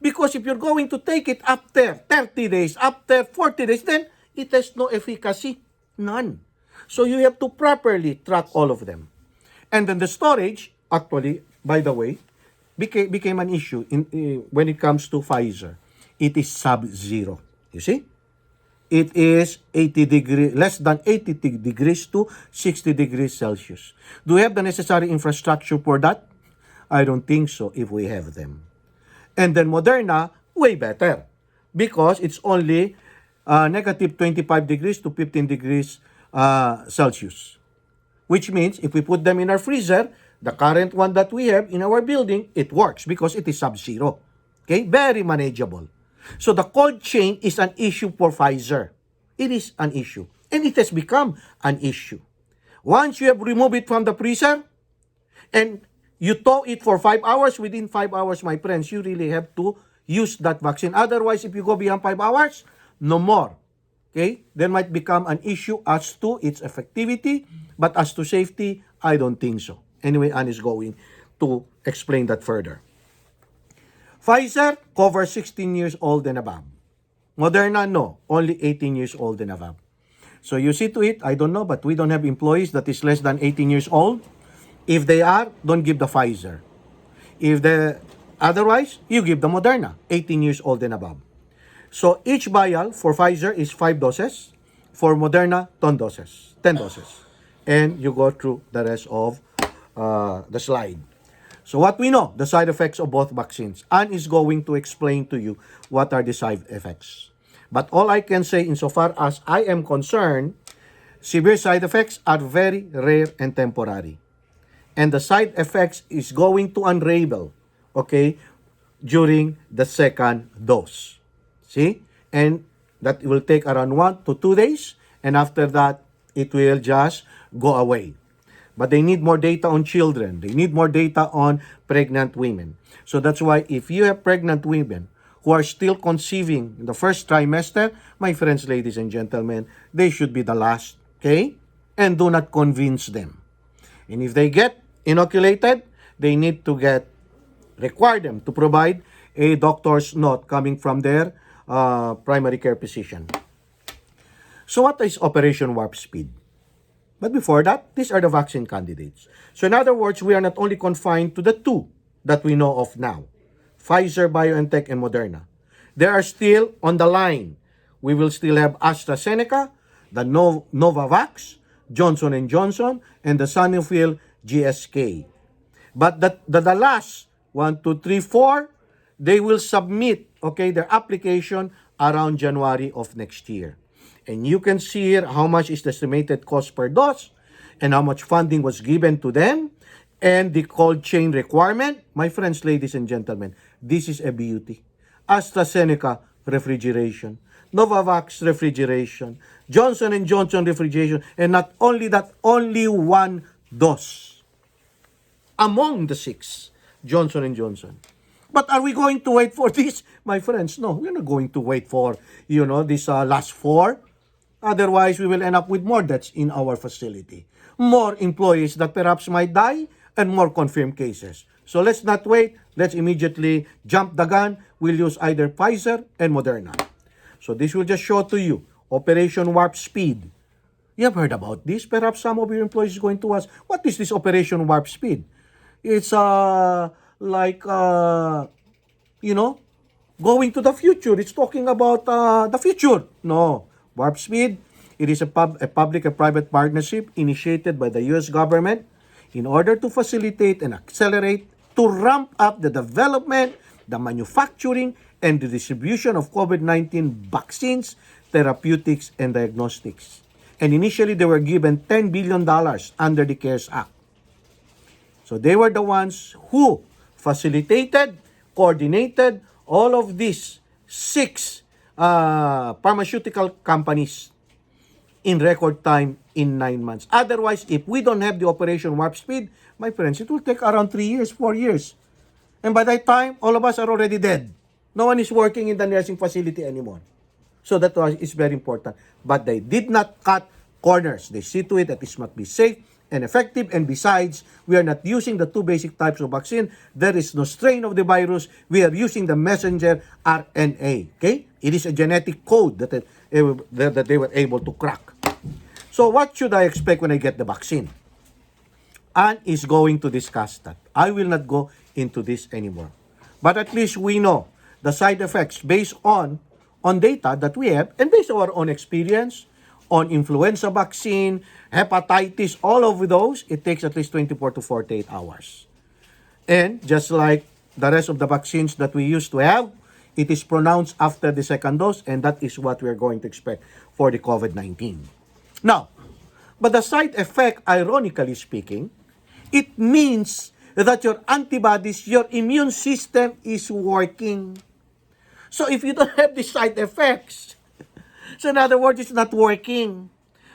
Because if you're going to take it after 30 days, after 40 days, then it has no efficacy. None. So you have to properly track all of them. And then the storage, actually, by the way, became an issue when it comes to Pfizer. It is sub-zero. You see? It is 80 degrees, less than 80 degrees to 60 degrees Celsius. Do we have the necessary infrastructure for that? I don't think so if we have them. And then Moderna, way better. Because it's only negative 25 degrees to 15 degrees Celsius. Which means if we put them in our freezer, the current one that we have in our building, it works because it is sub-zero. Okay? Very manageable. So the cold chain is an issue for Pfizer. It is an issue. And it has become an issue. Once you have removed it from the freezer, and you thaw it for 5 hours, within 5 hours, my friends, you really have to use that vaccine. Otherwise, if you go beyond 5 hours, no more. Okay? There might become an issue as to its effectivity, but as to safety, I don't think so. Anyway, Anne is going to explain that further. Pfizer covers 16 years old and above. Moderna, no. Only 18 years old and above. So you see to it, I don't know, but we don't have employees that is less than 18 years old. If they are, don't give the Pfizer. If the otherwise, you give the Moderna, 18 years old and above. So each vial for Pfizer is 5 doses. For Moderna, 10 doses. 10 doses. And you go through the rest of the slide. So what we know, the side effects of both vaccines. Anne is going to explain to you what are the side effects. But all I can say insofar as I am concerned, severe side effects are very rare and temporary. And the side effects is going to unravel, okay, during the second dose. See? And that will take around 1 to 2 days. And after that, it will just go away. But they need more data on children. They need more data on pregnant women. So that's why if you have pregnant women who are still conceiving in the first trimester, my friends, ladies and gentlemen, they should be the last, okay? And do not convince them. And if they get inoculated, they need to require them to provide a doctor's note coming from their primary care physician. So what is Operation Warp Speed? But before that, these are the vaccine candidates. So in other words, we are not only confined to the 2 that we know of now, Pfizer, BioNTech, and Moderna. There are still on the line. We will still have AstraZeneca, the Novavax, Johnson & Johnson, and the Sanofi GSK. But the last 1, 2, 3, 4, they will submit, okay, their application around January of next year. And you can see here how much is the estimated cost per dose and how much funding was given to them and the cold chain requirement. My friends, ladies and gentlemen, this is a beauty. AstraZeneca, refrigeration. Novavax, refrigeration. Johnson & Johnson, refrigeration. And not only that, only 1 dose among the 6, Johnson & Johnson. But are we going to wait for this? My friends, no, we're not going to wait for, this last 4. Otherwise, we will end up with more deaths in our facility. More employees that perhaps might die and more confirmed cases. So let's not wait. Let's immediately jump the gun. We'll use either Pfizer and Moderna. So this will just show to you Operation Warp Speed. You have heard about this? Perhaps some of your employees are going to ask, what is this Operation Warp Speed? It's like going to the future. It's talking about the future. No. Warp Speed, it is a public and private partnership initiated by the U.S. government in order to facilitate and accelerate to ramp up the development, the manufacturing, and the distribution of COVID-19 vaccines, therapeutics, and diagnostics. And initially, they were given $10 billion under the CARES Act. So they were the ones who facilitated, coordinated all of these 6 pharmaceutical companies in record time in 9 months. Otherwise, if we don't have the Operation Warp Speed, my friends, it will take around 3 years, 4 years. And by that time, all of us are already dead. No one is working in the nursing facility anymore. So that is very important. But they did not cut corners. They see to it that this must be safe and effective. And besides, we are not using the 2 basic types of vaccine. There is no strain of the virus. We are using the messenger RNA. Okay? It is a genetic code that they were able to crack. So what should I expect when I get the vaccine? Anne is going to discuss that. I will not go into this anymore. But at least we know the side effects based on data that we have and based on our own experience on influenza vaccine, hepatitis, all of those, it takes at least 24 to 48 hours. And just like the rest of the vaccines that we used to have, it is pronounced after the second dose, and that is what we are going to expect for the COVID-19. Now, but the side effect, ironically speaking, it means that your antibodies, your immune system is working. So if you don't have the side effects, so in other words, it's not working.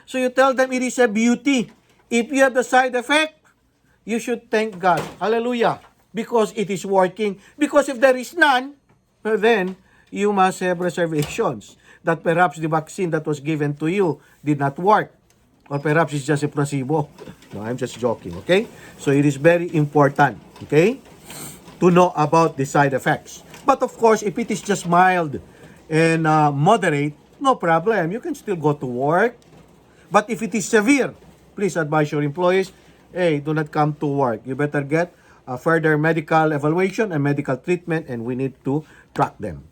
So you tell them it is a beauty. If you have the side effect, you should thank God. Hallelujah. Because it is working. Because if there is none, then you must have reservations that perhaps the vaccine that was given to you did not work. Or perhaps it's just a placebo. No, I'm just joking, okay? So it is very important, okay, to know about the side effects. But of course, if it is just mild and moderate, no problem. You can still go to work. But if it is severe, please advise your employees, hey, do not come to work. You better get a further medical evaluation and medical treatment, and we need to track them.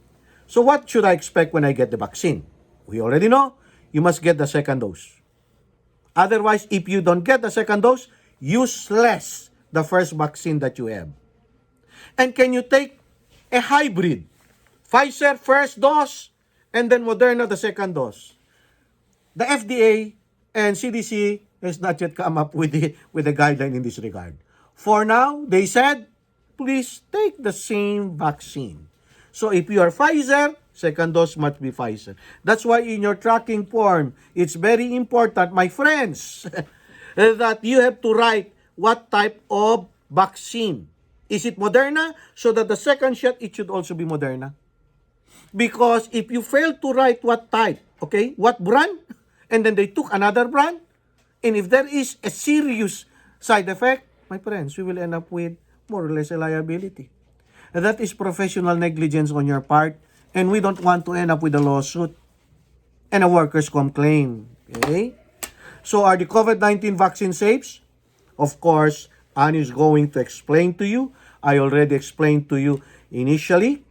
So what should I expect when I get the vaccine? We already know, you must get the second dose. Otherwise, if you don't get the second dose, useless the first vaccine that you have. And can you take a hybrid? Pfizer first dose, and then Moderna the second dose. The FDA and CDC has not yet come up with a guideline in this regard. For now, they said, please take the same vaccine. So if you are Pfizer, second dose must be Pfizer. That's why in your tracking form, it's very important, my friends, that you have to write what type of vaccine. Is it Moderna? So that the second shot, it should also be Moderna. Because if you fail to write what type, okay, what brand, and then they took another brand, and if there is a serious side effect, my friends, we will end up with more or less a liability. And that is professional negligence on your part, and we don't want to end up with a lawsuit and a workers' comp claim. Okay? So are the COVID-19 vaccine safe? Of course, Anne is going to explain to you. I already explained to you initially.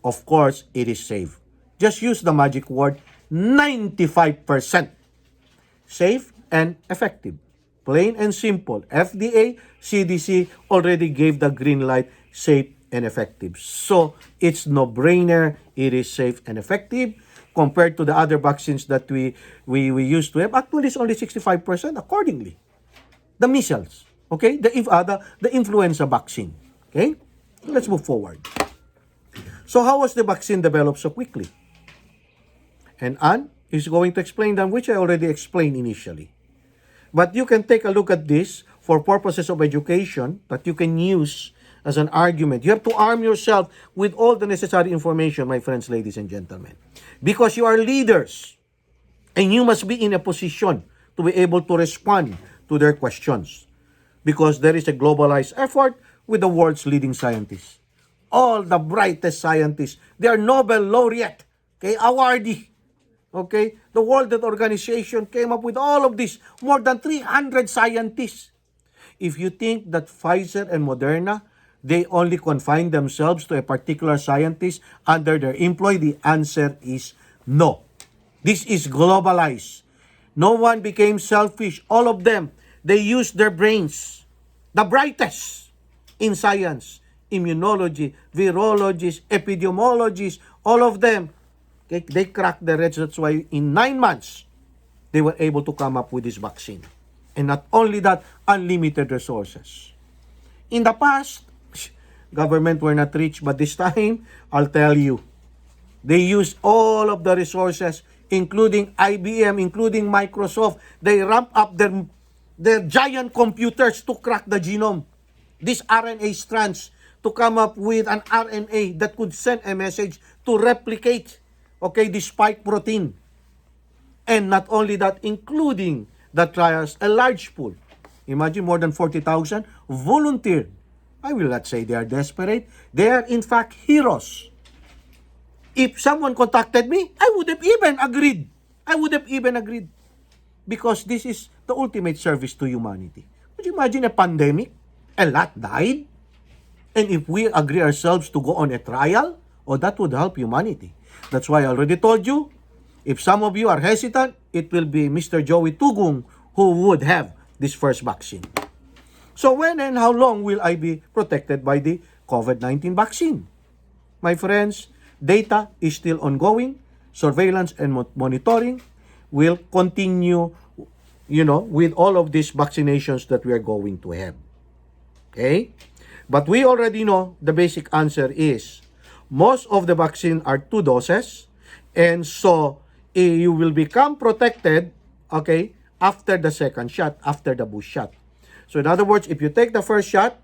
Of course, it is safe. Just use the magic word, 95%. Safe and effective. Plain and simple. FDA, CDC already gave the green light, safe and effective. So, it's no-brainer. It is safe and effective. Compared to the other vaccines that we used to have, actually it's only 65% accordingly. The measles, okay? The influenza vaccine, okay? Let's move forward. So how was the vaccine developed so quickly? And Anne is going to explain them, which I already explained initially. But you can take a look at this for purposes of education that you can use as an argument. You have to arm yourself with all the necessary information, my friends, ladies and gentlemen. Because you are leaders, and you must be in a position to be able to respond to their questions. Because there is a globalized effort with the world's leading scientists. All the brightest scientists. They are Nobel laureate, okay, awardee. Okay, the World Health Organization came up with all of this. More than 300 scientists. If you think that Pfizer and Moderna they only confine themselves to a particular scientist under their employ? The answer is no. This is globalized. No one became selfish. All of them, they used their brains. The brightest in science, immunology, virologists, epidemiologists, all of them, they cracked the edge. That's why in 9 months, they were able to come up with this vaccine. And not only that, unlimited resources. In the past, government were not rich, but this time, I'll tell you, they used all of the resources, including IBM, including Microsoft. They ramp up their giant computers to crack the genome. These RNA strands to come up with an RNA that could send a message to replicate, the spike protein. And not only that, including the trials, a large pool. Imagine more than 40,000 volunteer. I will not say they are desperate. They are in fact heroes. If someone contacted me, I would have even agreed. Because this is the ultimate service to humanity. Would you imagine a pandemic? A lot died? And if we agree ourselves to go on a trial, that would help humanity. That's why I already told you, if some of you are hesitant, it will be Mr. Joey Tugong who would have this first vaccine. So when and how long will I be protected by the COVID-19 vaccine? My friends, data is still ongoing. Surveillance and monitoring will continue, with all of these vaccinations that we are going to have. Okay? But we already know the basic answer is most of the vaccine are 2 doses. And so, you will become protected, after the second shot, after the boost shot. So in other words, if you take the first shot,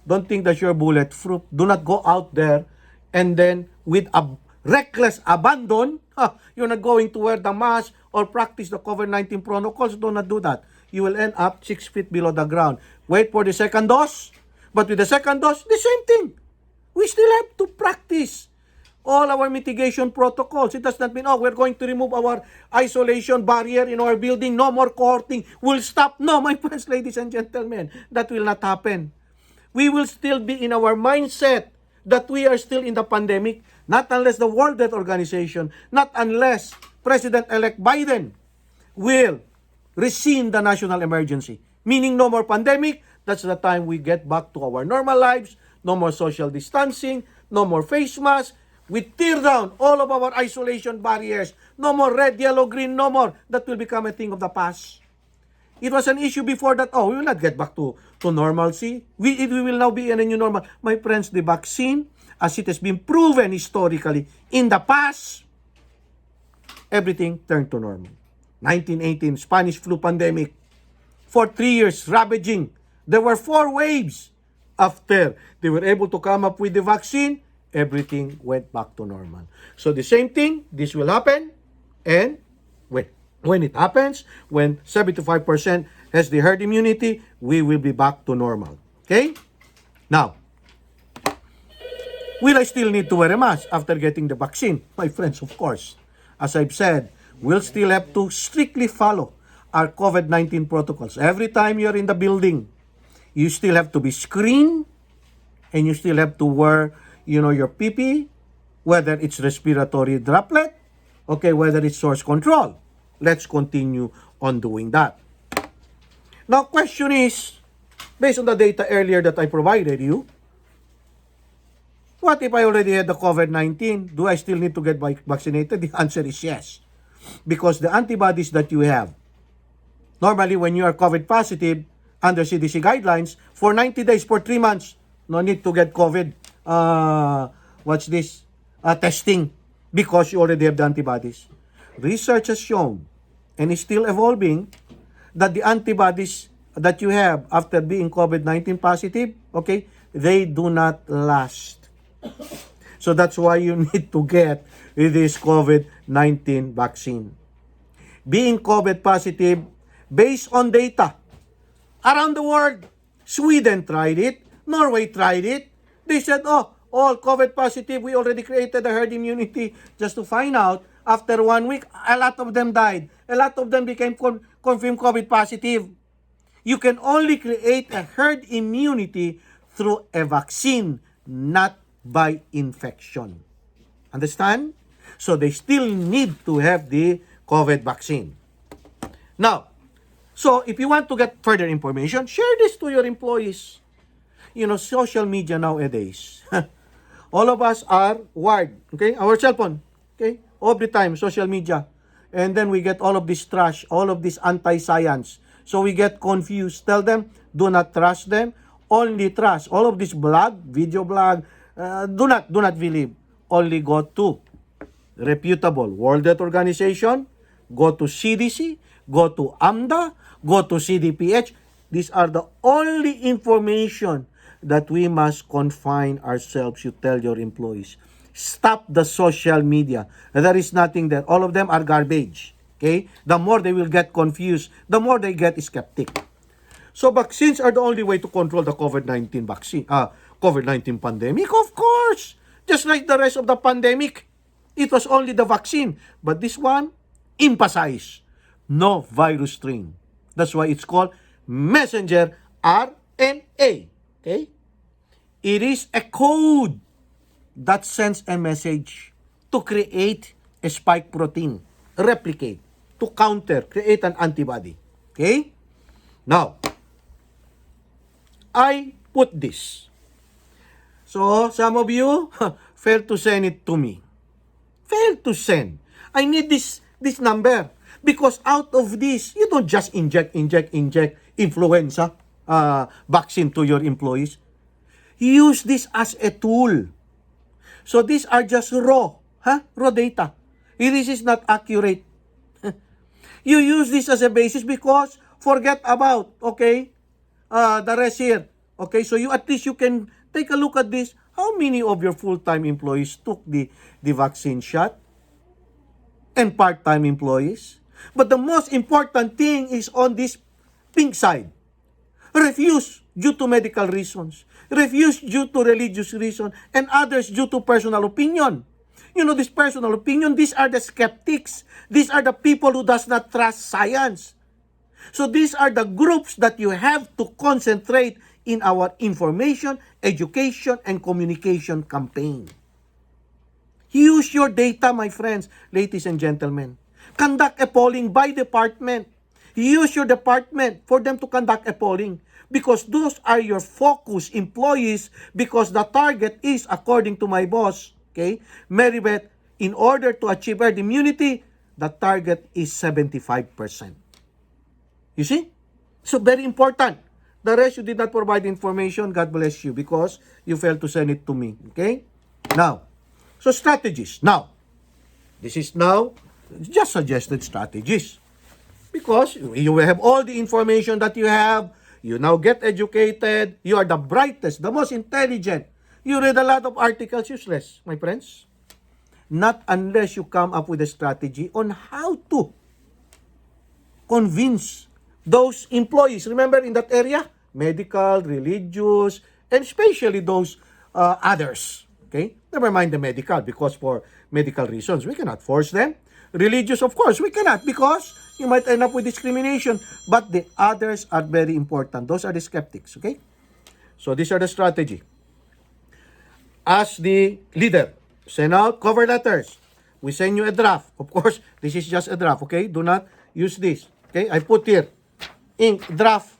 don't think that you're bulletproof. Do not go out there and then with a reckless abandon, you're not going to wear the mask or practice the COVID-19 protocols. Do not do that. You will end up 6 feet below the ground. Wait for the second dose. But with the second dose, the same thing. We still have to practice all our mitigation protocols. It does not mean, we're going to remove our isolation barrier in our building. No more cohorting. We'll stop. No, my friends, ladies and gentlemen, that will not happen. We will still be in our mindset that we are still in the pandemic, not unless the World Health Organization, not unless President-elect Biden will rescind the national emergency. Meaning no more pandemic. That's the time we get back to our normal lives. No more social distancing. No more face masks. We tear down all of our isolation barriers. No more red, yellow, green, no more. That will become a thing of the past. It was an issue before that, we will not get back to normalcy. We will now be in a new normal. My friends, the vaccine, as it has been proven historically in the past, everything turned to normal. 1918, Spanish flu pandemic. For 3 years, ravaging. There were 4 waves. After they were able to come up with the vaccine, everything went back to normal. So the same thing, this will happen. And when it happens, when 75% has the herd immunity, we will be back to normal. Okay? Now, will I still need to wear a mask after getting the vaccine? My friends, of course. As I've said, we'll still have to strictly follow our COVID-19 protocols. Every time you're in the building, you still have to be screened and you still have to wear, your PPE, whether it's respiratory droplet, whether it's source control. Let's continue on doing that. Now, question is, based on the data earlier that I provided you, what if I already had the COVID-19? Do I still need to get vaccinated? The answer is yes. Because the antibodies that you have, normally when you are COVID positive, under CDC guidelines, for 90 days, for 3 months, no need to get COVID, testing, because you already have the antibodies. Research has shown, and is still evolving, that the antibodies that you have after being COVID-19 positive, they do not last. So that's why you need to get this COVID-19 vaccine. Being COVID positive, based on data, around the world, Sweden tried it, Norway tried it. They said, all COVID positive, we already created a herd immunity. Just to find out, after 1 week, a lot of them died. A lot of them became confirmed COVID positive. You can only create a herd immunity through a vaccine, not by infection. Understand? So they still need to have the COVID vaccine. Now, so if you want to get further information, share this to your employees. Social media nowadays. All of us are wired, okay? Our cell phone, okay? All the time, social media. And then we get all of this trash, all of this anti-science. So we get confused. Tell them, do not trust them. Only trust. All of this blog, video blog, do not believe. Only go to reputable World Health Organization, go to CDC, go to AMDA, go to CDPH. These are the only information that we must confine ourselves. You tell your employees. Stop the social media. There is nothing there. All of them are garbage. Okay? The more they will get confused, the more they get skeptic. So vaccines are the only way to control the COVID-19 COVID-19 pandemic? Of course. Just like the rest of the pandemic, it was only the vaccine. But this one, emphasize, no virus strain. That's why it's called messenger RNA. Okay? It is a code that sends a message to create a spike protein, replicate, to counter, create an antibody. Okay? Now, I put this. So, some of you failed to send it to me. Failed to send. I need this number. Because out of this, you don't just inject influenza vaccine to your employees. Use this as a tool. So these are just raw data. This is not accurate. You use this as a basis because forget about, okay, the rest here. Okay, so at least you can take a look at this. How many of your full-time employees took the vaccine shot? And part-time employees? But the most important thing is on this pink side. Refuse due to medical reasons. Refuse due to religious reason. And others due to personal opinion. This personal opinion, these are the skeptics. These are the people who does not trust science. So these are the groups that you have to concentrate in our information, education, and communication campaign. Use your data, my friends, ladies and gentlemen. Conduct a polling by department. Use your department for them to conduct a polling because those are your focus employees because the target is, according to my boss, okay, Maribeth, in order to achieve herd immunity, the target is 75%. You see? So very important. The rest you did not provide information, God bless you because you failed to send it to me. Okay? Now, so strategies. Now, this is now just suggested strategies. Because you will have all the information that you have. You now get educated. You are the brightest, the most intelligent. You read a lot of articles, useless, my friends. Not unless you come up with a strategy on how to convince those employees. Remember in that area? Medical, religious, and especially those others. Okay? Never mind the medical because for medical reasons, we cannot force them. Religious, of course, we cannot because you might end up with discrimination. But the others are very important. Those are the skeptics, okay? So these are the strategy. As the leader, send out cover letters. We send you a draft. Of course, this is just a draft, okay? Do not use this. Okay? I put here, ink draft,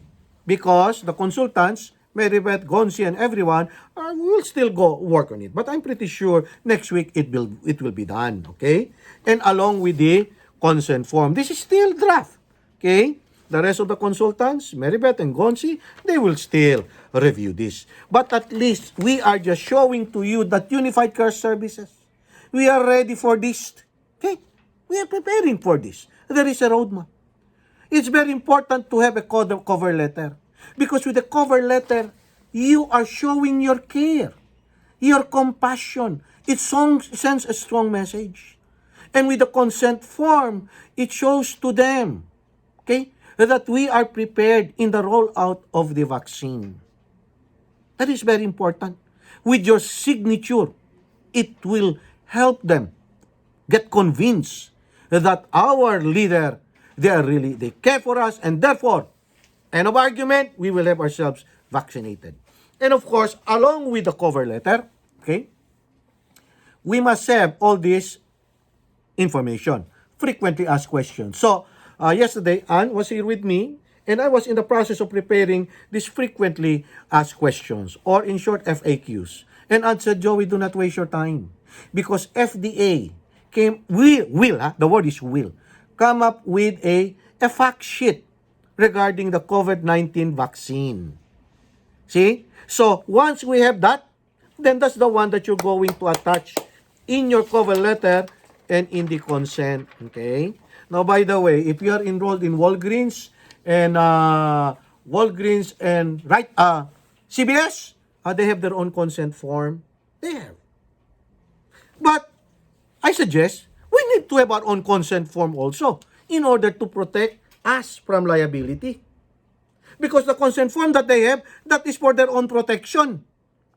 because the consultants, Maribeth, Gonzi, and everyone will still go work on it. But I'm pretty sure next week it will be done, okay? And along with the consent form. This is still draft, okay? The rest of the consultants, Maribeth and Gonzi, they will still review this. But at least we are just showing to you that Unified Care Services, we are ready for this, okay? We are preparing for this. There is a roadmap. It's very important to have a cover letter. Because with the cover letter, you are showing your care, your compassion. It sends a strong message. And with the consent form, it shows to them, okay, that we are prepared in the rollout of the vaccine. That is very important. With your signature, it will help them get convinced that our leader, they care for us, and therefore, end of argument, we will have ourselves vaccinated. And of course, along with the cover letter, okay, we must have all this information, frequently asked questions. So, yesterday, Anne was here with me, and I was in the process of preparing these frequently asked questions, or in short, FAQs. And Anne said, Joey, do not waste your time. Because FDA the word is will, come up with a fact sheet regarding the COVID-19 vaccine. See? So, once we have that, then that's the one that you're going to attach in your cover letter and in the consent. Okay? Now, by the way, if you are enrolled in Walgreens and CVS, they have their own consent form. They have. But I suggest we need to have our own consent form also in order to protect us from liability. Because the consent form that they have, that is for their own protection.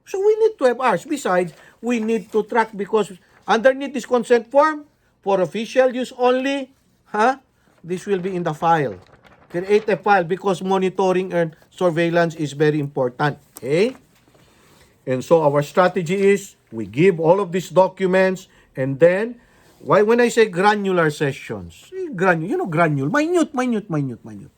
So we need to have ours. Besides, we need to track because underneath this consent form, for official use only, this will be in the file. Create a file because monitoring and surveillance is very important. Okay? And so our strategy is, we give all of these documents, and then, when I say granular sessions, granular, minute.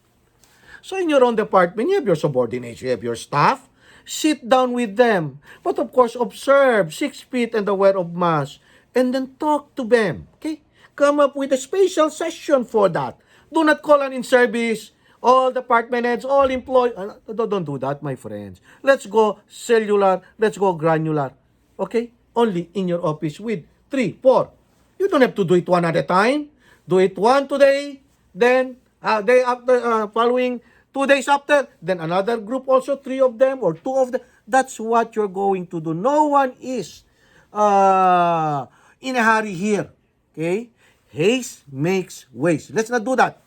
So in your own department, you have your subordinates, you have your staff, sit down with them. But of course, observe, 6 feet and aware of mask, and then talk to them. Okay? Come up with a special session for that. Do not call an in-service, all department heads, all employees. Don't do that, my friends. Let's go cellular, let's go granular. Okay? Only in your office with 3, 4. You don't have to do it one at a time. Do it one today, then day after, following 2 days after, then another group also, 3 of them or 2 of them. That's what you're going to do. No one is in a hurry here. Okay? Haste makes waste. Let's not do that.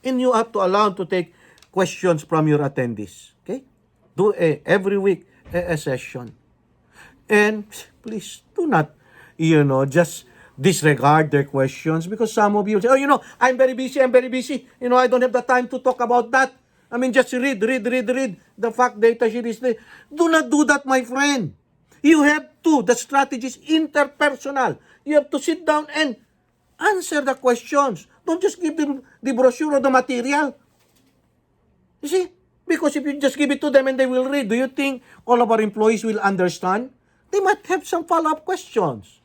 And you have to allow to take questions from your attendees. Okay? Do every week a session. And please do not, just disregard their questions because some of you say, I'm very busy. I don't have the time to talk about that. Just read. The fact data sheet is there. Do not do that, my friend. You have to. The strategy is interpersonal. You have to sit down and answer the questions. Don't just give them the brochure or the material. You see? Because if you just give it to them and they will read, do you think all of our employees will understand? They might have some follow-up questions.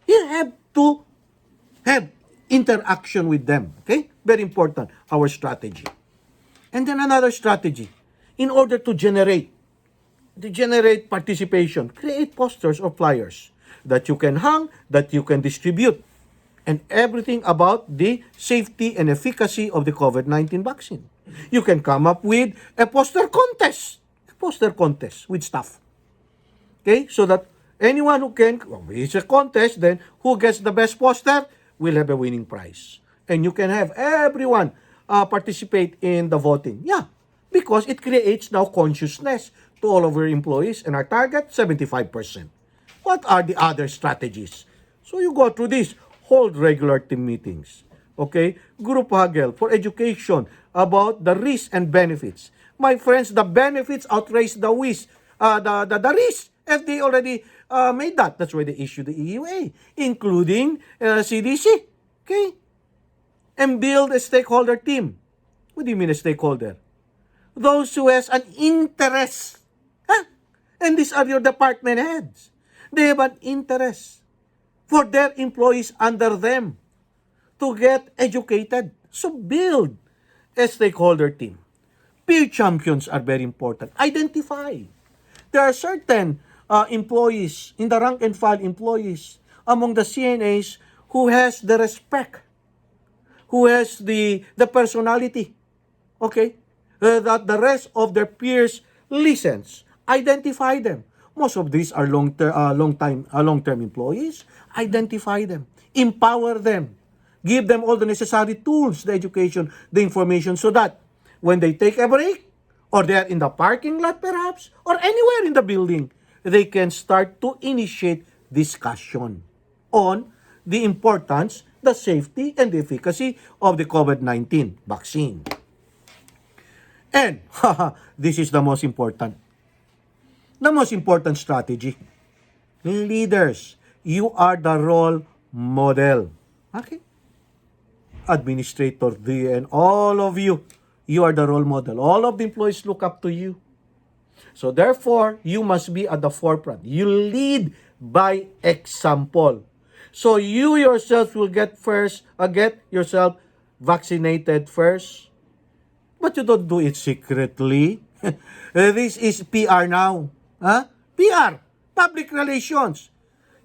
You have to have interaction with them. Okay? Very important, our strategy. And then another strategy. In order to generate participation, create posters or flyers that you can hang, that you can distribute, and everything about the safety and efficacy of the COVID-19 vaccine. You can come up with a poster contest with staff. Okay? So that anyone who can, it's a contest, then who gets the best poster will have a winning prize. And you can have everyone participate in the voting. Yeah, because it creates now consciousness to all of our employees, and our target, 75%. What are the other strategies? So you go through this. Hold regular team meetings. Okay? Group huddle for education about the risks and benefits. My friends, the benefits outweighs the risk. The risk, FDA already made that. That's why they issued the EUA, including CDC. Okay? And build a stakeholder team. What do you mean a stakeholder? Those who has an interest. And these are your department heads. They have an interest for their employees under them to get educated. So build a stakeholder team. Peer champions are very important. Identify. There are certain employees, in the rank and file employees, among the CNAs who has the respect, who has the personality, okay, that the rest of their peers listens. Identify them. Most of these are long-term employees. Identify them. Empower them. Give them all the necessary tools, the education, the information, so that when they take a break, or they are in the parking lot perhaps, or anywhere in the building, they can start to initiate discussion on the importance, the safety, and the efficacy of the COVID-19 vaccine. And, this is the most important. The most important strategy, leaders, you are the role model. Okay? Administrator D and all of you, you are the role model. All of the employees look up to you. So therefore, you must be at the forefront. You lead by example. So you yourself will get yourself vaccinated first. But you don't do it secretly. This is PR now. Huh? PR, public relations.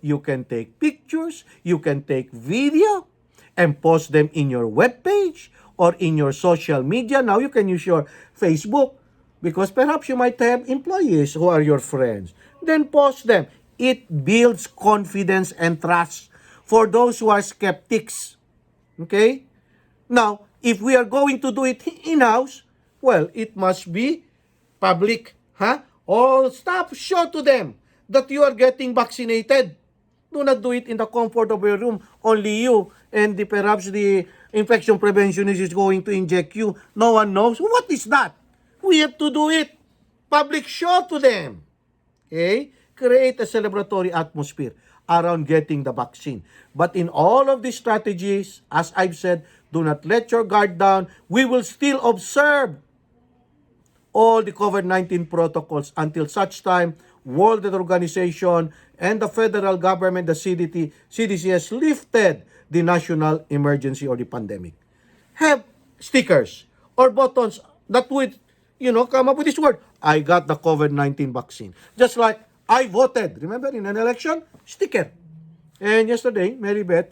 You can take pictures, you can take video, and post them in your webpage or in your social media. Now you can use your Facebook because perhaps you might have employees who are your friends. Then post them. It builds confidence and trust for those who are skeptics. Okay? Now, if we are going to do it in-house, well, it must be public. Huh? All staff, show to them that you are getting vaccinated. Do not do it in the comfort of your room. Only you and perhaps the infection preventionist is going to inject you. No one knows. What is that? We have to do it. Public, show to them. Okay? Create a celebratory atmosphere around getting the vaccine. But in all of these strategies, as I've said, do not let your guard down. We will still observe all the COVID-19 protocols until such time World Health Organization and the federal government, the CDC has lifted the national emergency or the pandemic. Have stickers or buttons that would, come up with this word. I got the COVID-19 vaccine. Just like I voted. Remember in an election? Sticker. And yesterday, Mary Beth,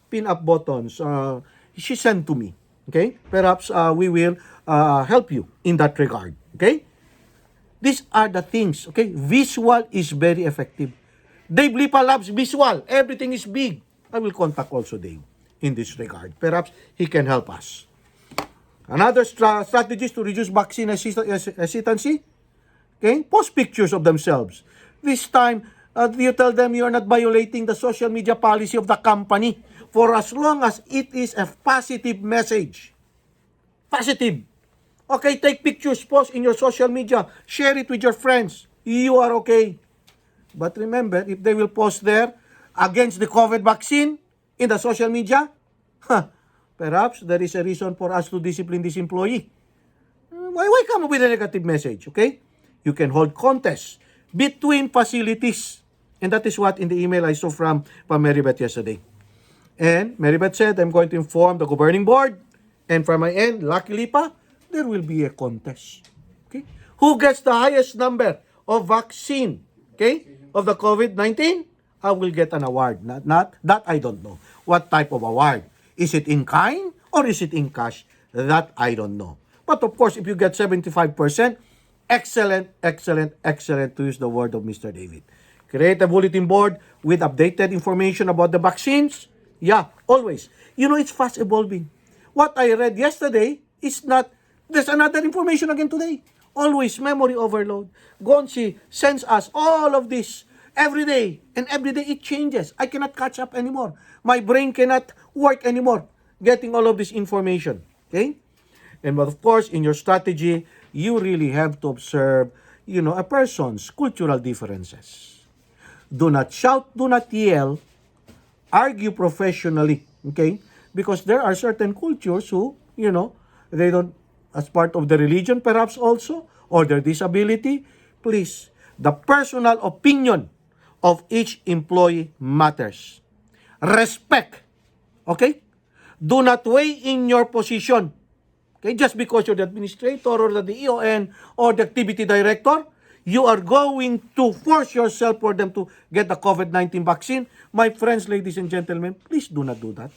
pin-up buttons, she sent to me. Okay? Perhaps we will help you in that regard. Okay? These are the things. Okay? Visual is very effective. Dave Lipa loves visual. Everything is big. I will contact also Dave in this regard. Perhaps he can help us. Another strategy is to reduce vaccine hesitancy. Okay? Post pictures of themselves. This time, you tell them you are not violating the social media policy of the company for as long as it is a positive message. Positive. Okay, take pictures, post in your social media, share it with your friends. You are okay. But remember, if they will post there against the COVID vaccine in the social media, perhaps there is a reason for us to discipline this employee. Why come up with a negative message, okay? You can hold contests between facilities. And that is what in the email I saw from Maribeth yesterday. And Maribeth said, I'm going to inform the governing board. And from my end, luckily pa, there will be a contest. Okay? Who gets the highest number of vaccine, okay, of the COVID-19? I will get an award. Not that I don't know. What type of award? Is it in kind or is it in cash? That I don't know. But of course, if you get 75%, excellent, excellent, excellent, to use the word of Mr. David. Create a bulletin board with updated information about the vaccines. Yeah, always. It's fast evolving. What I read yesterday is not, there's another information again today. Always memory overload. Gonsi sends us all of this every day. And every day it changes. I cannot catch up anymore. My brain cannot work anymore getting all of this information. Okay? And but of course, in your strategy, you really have to observe, a person's cultural differences. Do not shout, do not yell, argue professionally, okay? Because there are certain cultures who, they don't, as part of the religion perhaps also, or their disability, please, the personal opinion of each employee matters. Respect, okay? Do not weigh in your position. Okay, just because you're the administrator or the EON or the activity director, you are going to force yourself for them to get the COVID-19 vaccine. My friends, ladies and gentlemen, please do not do that.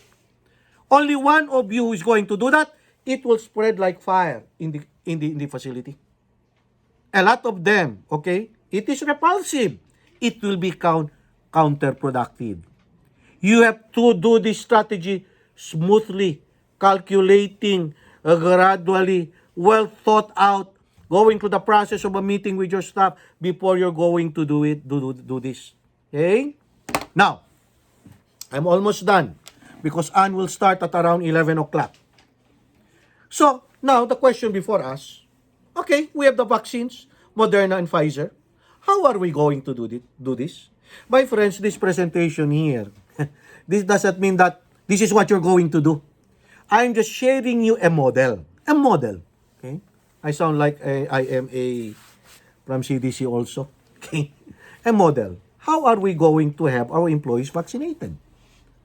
Only one of you is going to do that. It will spread like fire in the facility. A lot of them, okay? It is repulsive. It will be counterproductive. You have to do this strategy smoothly, calculating, gradually, well thought out, going through the process of a meeting with your staff before you're going to do this. Okay? Now, I'm almost done because Ann will start at around 11 o'clock. So, now the question before us, okay, we have the vaccines, Moderna and Pfizer. How are we going to do this? My friends, this presentation here, this doesn't mean that this is what you're going to do. I'm just sharing you a model. A model. Okay? I sound like I am a from CDC also. Okay? A model. How are we going to have our employees vaccinated?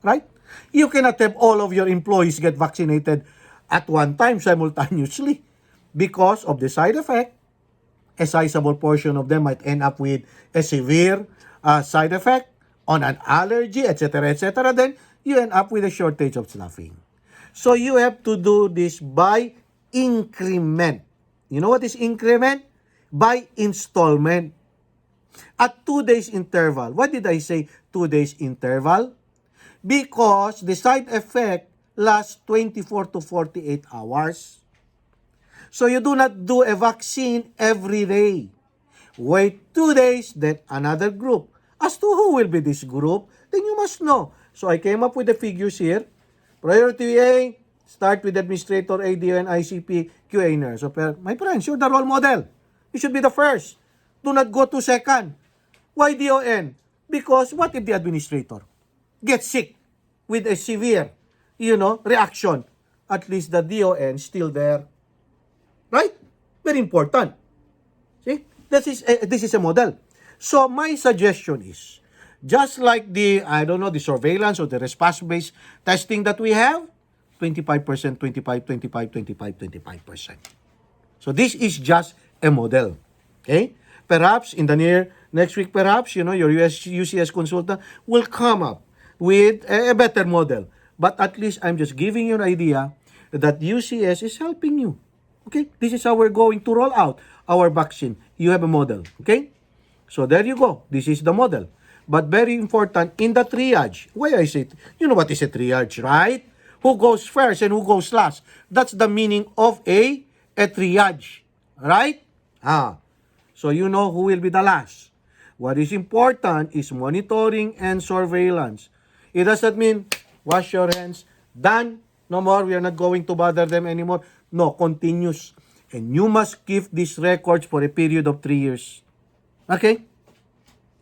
Right? You cannot have all of your employees get vaccinated at one time simultaneously because of the side effect. A sizable portion of them might end up with a severe side effect on an allergy, etc., etc. Then you end up with a shortage of staffing. So you have to do this by increment. You know what is increment? By installment. At 2 days interval. What did I say? 2 days interval? Because the side effect lasts 24 to 48 hours. So you do not do a vaccine every day. Wait 2 days, then another group. As to who will be this group, then you must know. So I came up with the figures here. Priority A, start with administrator, ADO, and ICP, QA nurse. So, my friends, you're the role model. You should be the first. Do not go to second. Why DON? Because what if the administrator gets sick with a severe, reaction? At least the DON still there. Right? Very important. See? This is a model. So my suggestion is, just like the surveillance or the response-based testing that we have, 25%, 25, 25, 25, 25%. So this is just a model. Okay? Perhaps in the next week, perhaps, your UCS consultant will come up with a better model. But at least I'm just giving you an idea that UCS is helping you. Okay? This is how we're going to roll out our vaccine. You have a model. Okay? So there you go. This is the model. But very important, in the triage. Why I say, you know what is a triage, right? Who goes first and who goes last? That's the meaning of a triage. Right? So you know who will be the last. What is important is monitoring and surveillance. It doesn't mean wash your hands, done, no more, we are not going to bother them anymore. No, continuous. And you must keep these records for a period of 3 years. Okay?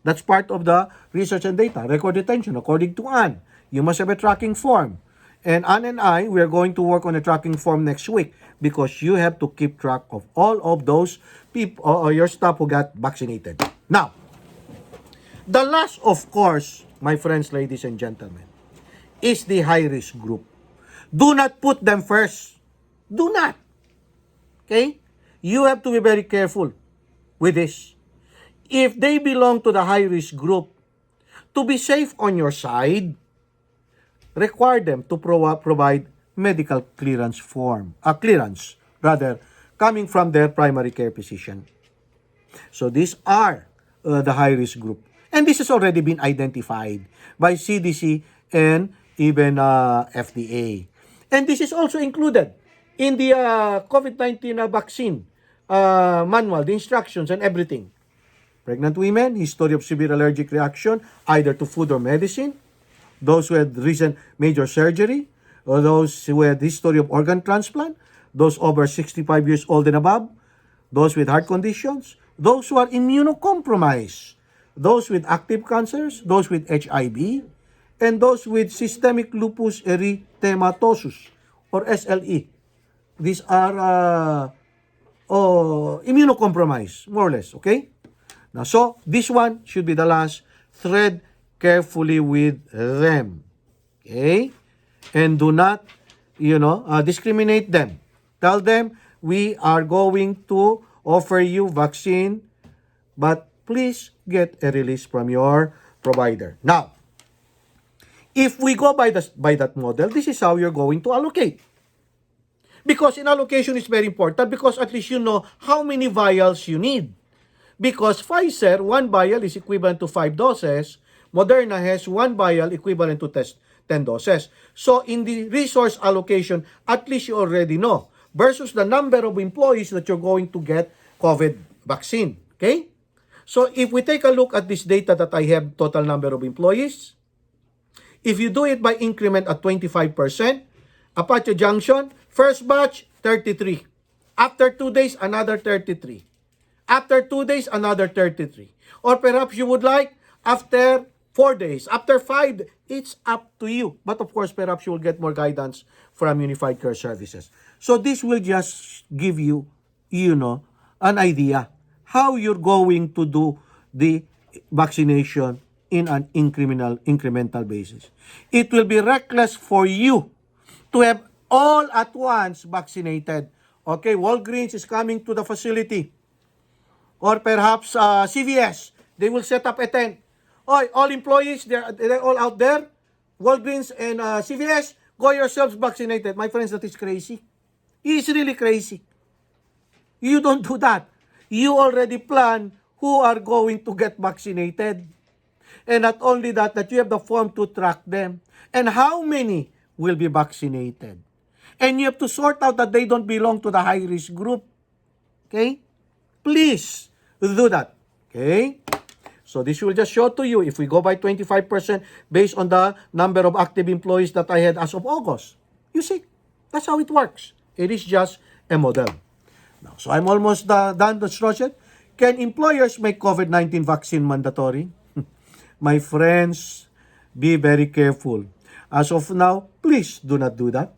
That's part of the research and data, record retention, according to Anne. You must have a tracking form. And Anne and I, we are going to work on a tracking form next week because you have to keep track of all of those people or your staff who got vaccinated. Now, the last, of course, my friends, ladies and gentlemen, is the high-risk group. Do not put them first. Do not. Okay? You have to be very careful with this. If they belong to the high-risk group, to be safe on your side, require them to provide medical clearance coming from their primary care physician. So these are the high-risk group. And this has already been identified by CDC and even FDA. And this is also included in the COVID-19 vaccine manual, the instructions and everything. Pregnant women, history of severe allergic reaction, either to food or medicine. Those who had recent major surgery, or those who had history of organ transplant, those over 65 years old and above, those with heart conditions, those who are immunocompromised, those with active cancers, those with HIV, and those with systemic lupus erythematosus, or SLE. These are immunocompromised, more or less, okay? Now, so this one should be the last. Thread carefully with them, okay? And do not, discriminate them. Tell them, we are going to offer you vaccine, but please get a release from your provider. Now, if we go by that model, this is how you're going to allocate. Because in allocation is very important because at least you know how many vials you need. Because Pfizer, 1 vial is equivalent to 5 doses. Moderna has 1 vial equivalent to 10 doses. So in the resource allocation, at least you already know. Versus the number of employees that you're going to get COVID vaccine. Okay? So if we take a look at this data that I have, total number of employees, if you do it by increment at 25%, Apache Junction, first batch, 33. After 2 days, another 33. After 2 days, another 33. Or perhaps you would like after 4 days, after 5, it's up to you. But of course, perhaps you will get more guidance from Unified Care Services. So this will just give you, an idea how you're going to do the vaccination in an incremental basis. It will be reckless for you to have all at once vaccinated. Okay, Walgreens is coming to the facility. Or perhaps CVS, they will set up a tent. Oy, all employees, they're all out there. Walgreens and CVS, go yourselves vaccinated. My friends, that is crazy. It's really crazy. You don't do that. You already plan who are going to get vaccinated. And not only that, that you have the form to track them. And how many will be vaccinated. And you have to sort out that they don't belong to the high-risk group. Okay? Please do that. Okay? So this will just show to you if we go by 25% based on the number of active employees that I had as of August. You see, that's how it works. It is just a model. Now, so I'm almost done the instruction. Can employers make COVID-19 vaccine mandatory? My friends, be very careful. As of now, please do not do that.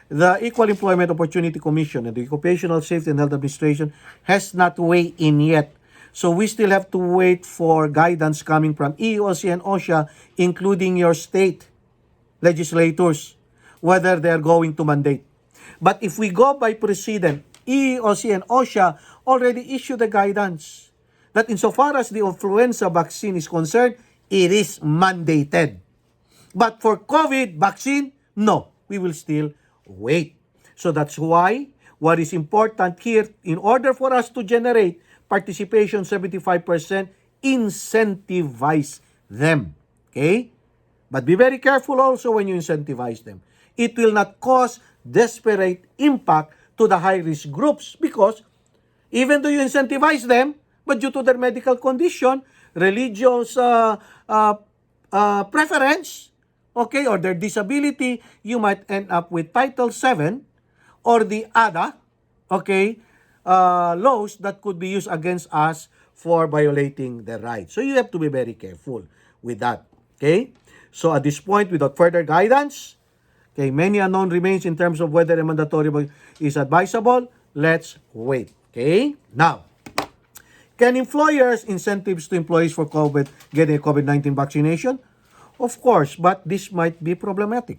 The Equal Employment Opportunity Commission and the Occupational Safety and Health Administration has not weighed in yet. So we still have to wait for guidance coming from EEOC and OSHA, including your state legislators, whether they are going to mandate. But if we go by precedent, EEOC and OSHA already issued the guidance that insofar as the influenza vaccine is concerned, it is mandated. But for COVID vaccine, no, we will still wait. So that's why what is important here, in order for us to generate participation 75%, incentivize them. Okay? But be very careful also when you incentivize them. It will not cause desperate impact to the high-risk groups because even though you incentivize them, but due to their medical condition, religious preference, okay, or their disability, you might end up with Title VII or the other, okay, laws that could be used against us for violating their rights. So you have to be very careful with that, okay? So at this point, without further guidance, okay, many unknown remains in terms of whether a mandatory is advisable. Let's wait, okay? Now, can employers incentives to employees for getting a COVID-19 vaccination? Of course, but this might be problematic.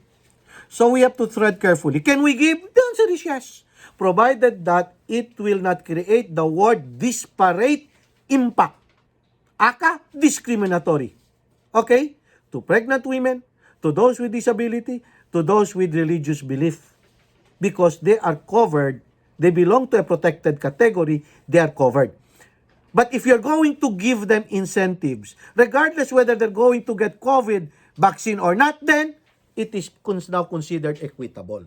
So we have to tread carefully. Can we give? The answer is yes, provided that it will not create the word disparate impact, aka discriminatory. Okay? To pregnant women, to those with disability, to those with religious belief. Because they are covered, they belong to a protected category, they are covered. But if you're going to give them incentives, regardless whether they're going to get COVID vaccine or not, then it is now considered equitable.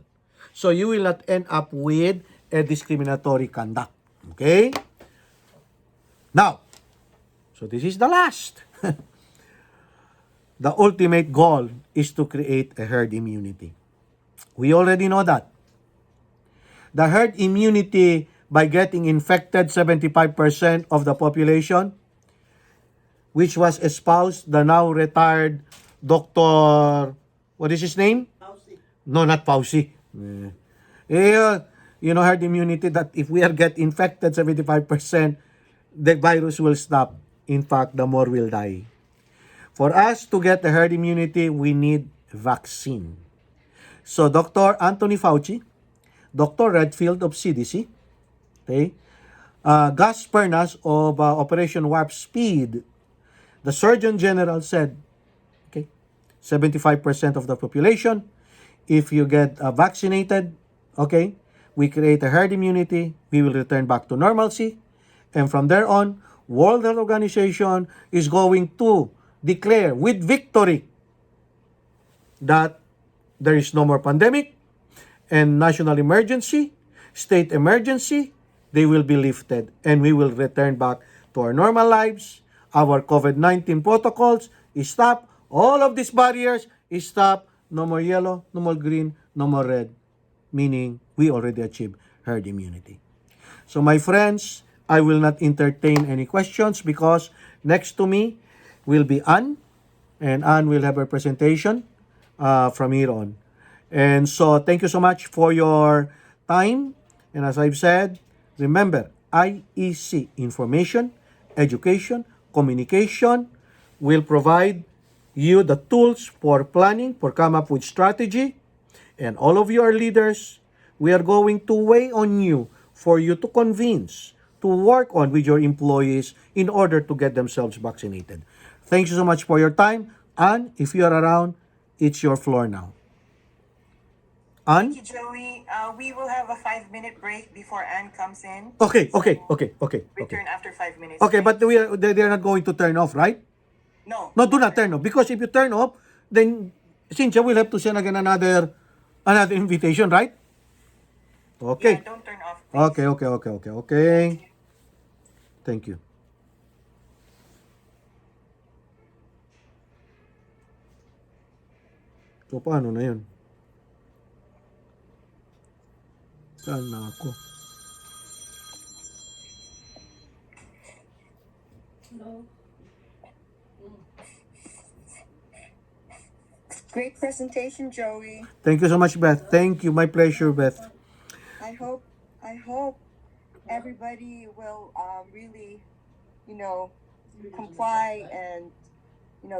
So you will not end up with a discriminatory conduct. Okay? Now, so this is the last. The ultimate goal is to create a herd immunity. We already know that. The herd immunity by getting infected 75% of the population, which was espoused the now retired Dr. What is his name? Fauci. No, not Fauci. Herd immunity that if we get infected 75%, the virus will stop. In fact, the more will die. For us to get the herd immunity, we need vaccine. So Dr. Anthony Fauci, Dr. Redfield of CDC, okay, Gus Pernas of Operation Warp Speed, the Surgeon General said, okay, 75% of the population, if you get vaccinated, okay, we create a herd immunity, we will return back to normalcy, and from there on, World Health Organization is going to declare with victory that there is no more pandemic and national emergency, state emergency, they will be lifted and we will return back to our normal lives. Our COVID-19 protocols is stopped. All of these barriers is stopped. No more yellow, no more green, no more red. Meaning we already achieved herd immunity. So my friends, I will not entertain any questions because Next to me will be Ann, and Ann will have her presentation from here on. And so thank you so much for your time. And as I've said, remember, IEC information, education, communication will provide you the tools for planning, for come up with strategy. And all of you are leaders. We are going to weigh on you for you to convince, to work on with your employees in order to get themselves vaccinated. Thank you so much for your time. And if you are around, it's your floor now. Thank you, Ann? Joey. We will have a 5-minute break before Anne comes in. Okay, So okay. return after 5 minutes. Okay, but they are not going to turn off, right? No. No, do not turn off. Because if you turn off, then Cynthia will have to send again another invitation, right? Okay. Yeah, don't turn off, please. Okay. Thank you. So, paano na yun? Saan na ako? Great presentation, Joey. Thank you so much, Beth. Thank you. My pleasure, Beth. I hope everybody will really, comply and,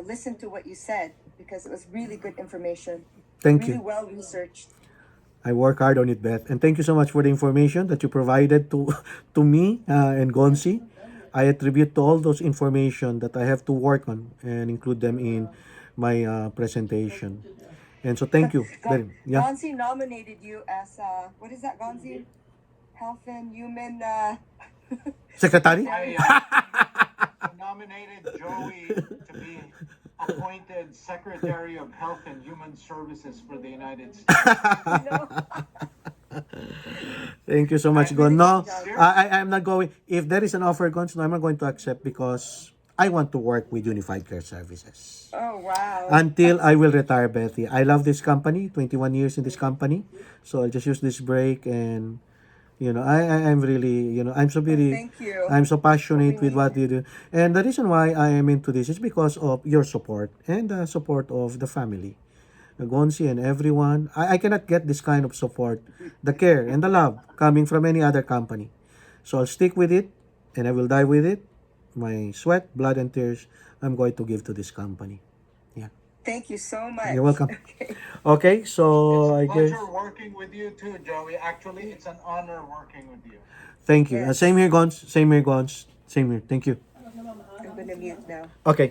listen to what you said because it was really good information. Thank Really you. well researched. I work hard on it, Beth. And thank you so much for the information that you provided to to me and Gonzi. I attribute to all those information that I have to work on and include them in my presentation. And so thank you. Yeah. Gonzi nominated you as, what is that, Gonzi? Health and Human, Secretary? I nominated Joey to be appointed Secretary of Health and Human Services for the United States. Thank you so much, Gon. No, I'm not going. If there is an offer, Gon, no, I'm not going to accept because I want to work with Unified Care Services. Oh, wow. Until I will retire, Betty. I love this company, 21 years in this company. So I'll just use this break and, I'm really, I'm so very, Thank you. I'm so passionate with We what you do. And the reason why I am into this is because of your support and the support of the family. Gonzi and everyone. I cannot get this kind of support, the care and the love coming from any other company. So I'll stick with it and I will die with it. My sweat, blood, and tears I'm going to give to this company. Yeah. Thank you so much. You're welcome. Okay. Okay, so I It's a guess. pleasure working with you too, Joey. Actually, it's an honor working with you. Thank you. Yes. Same here, Gons. Same here, Gons. Same here. Thank you. I'm going to mute now. Okay.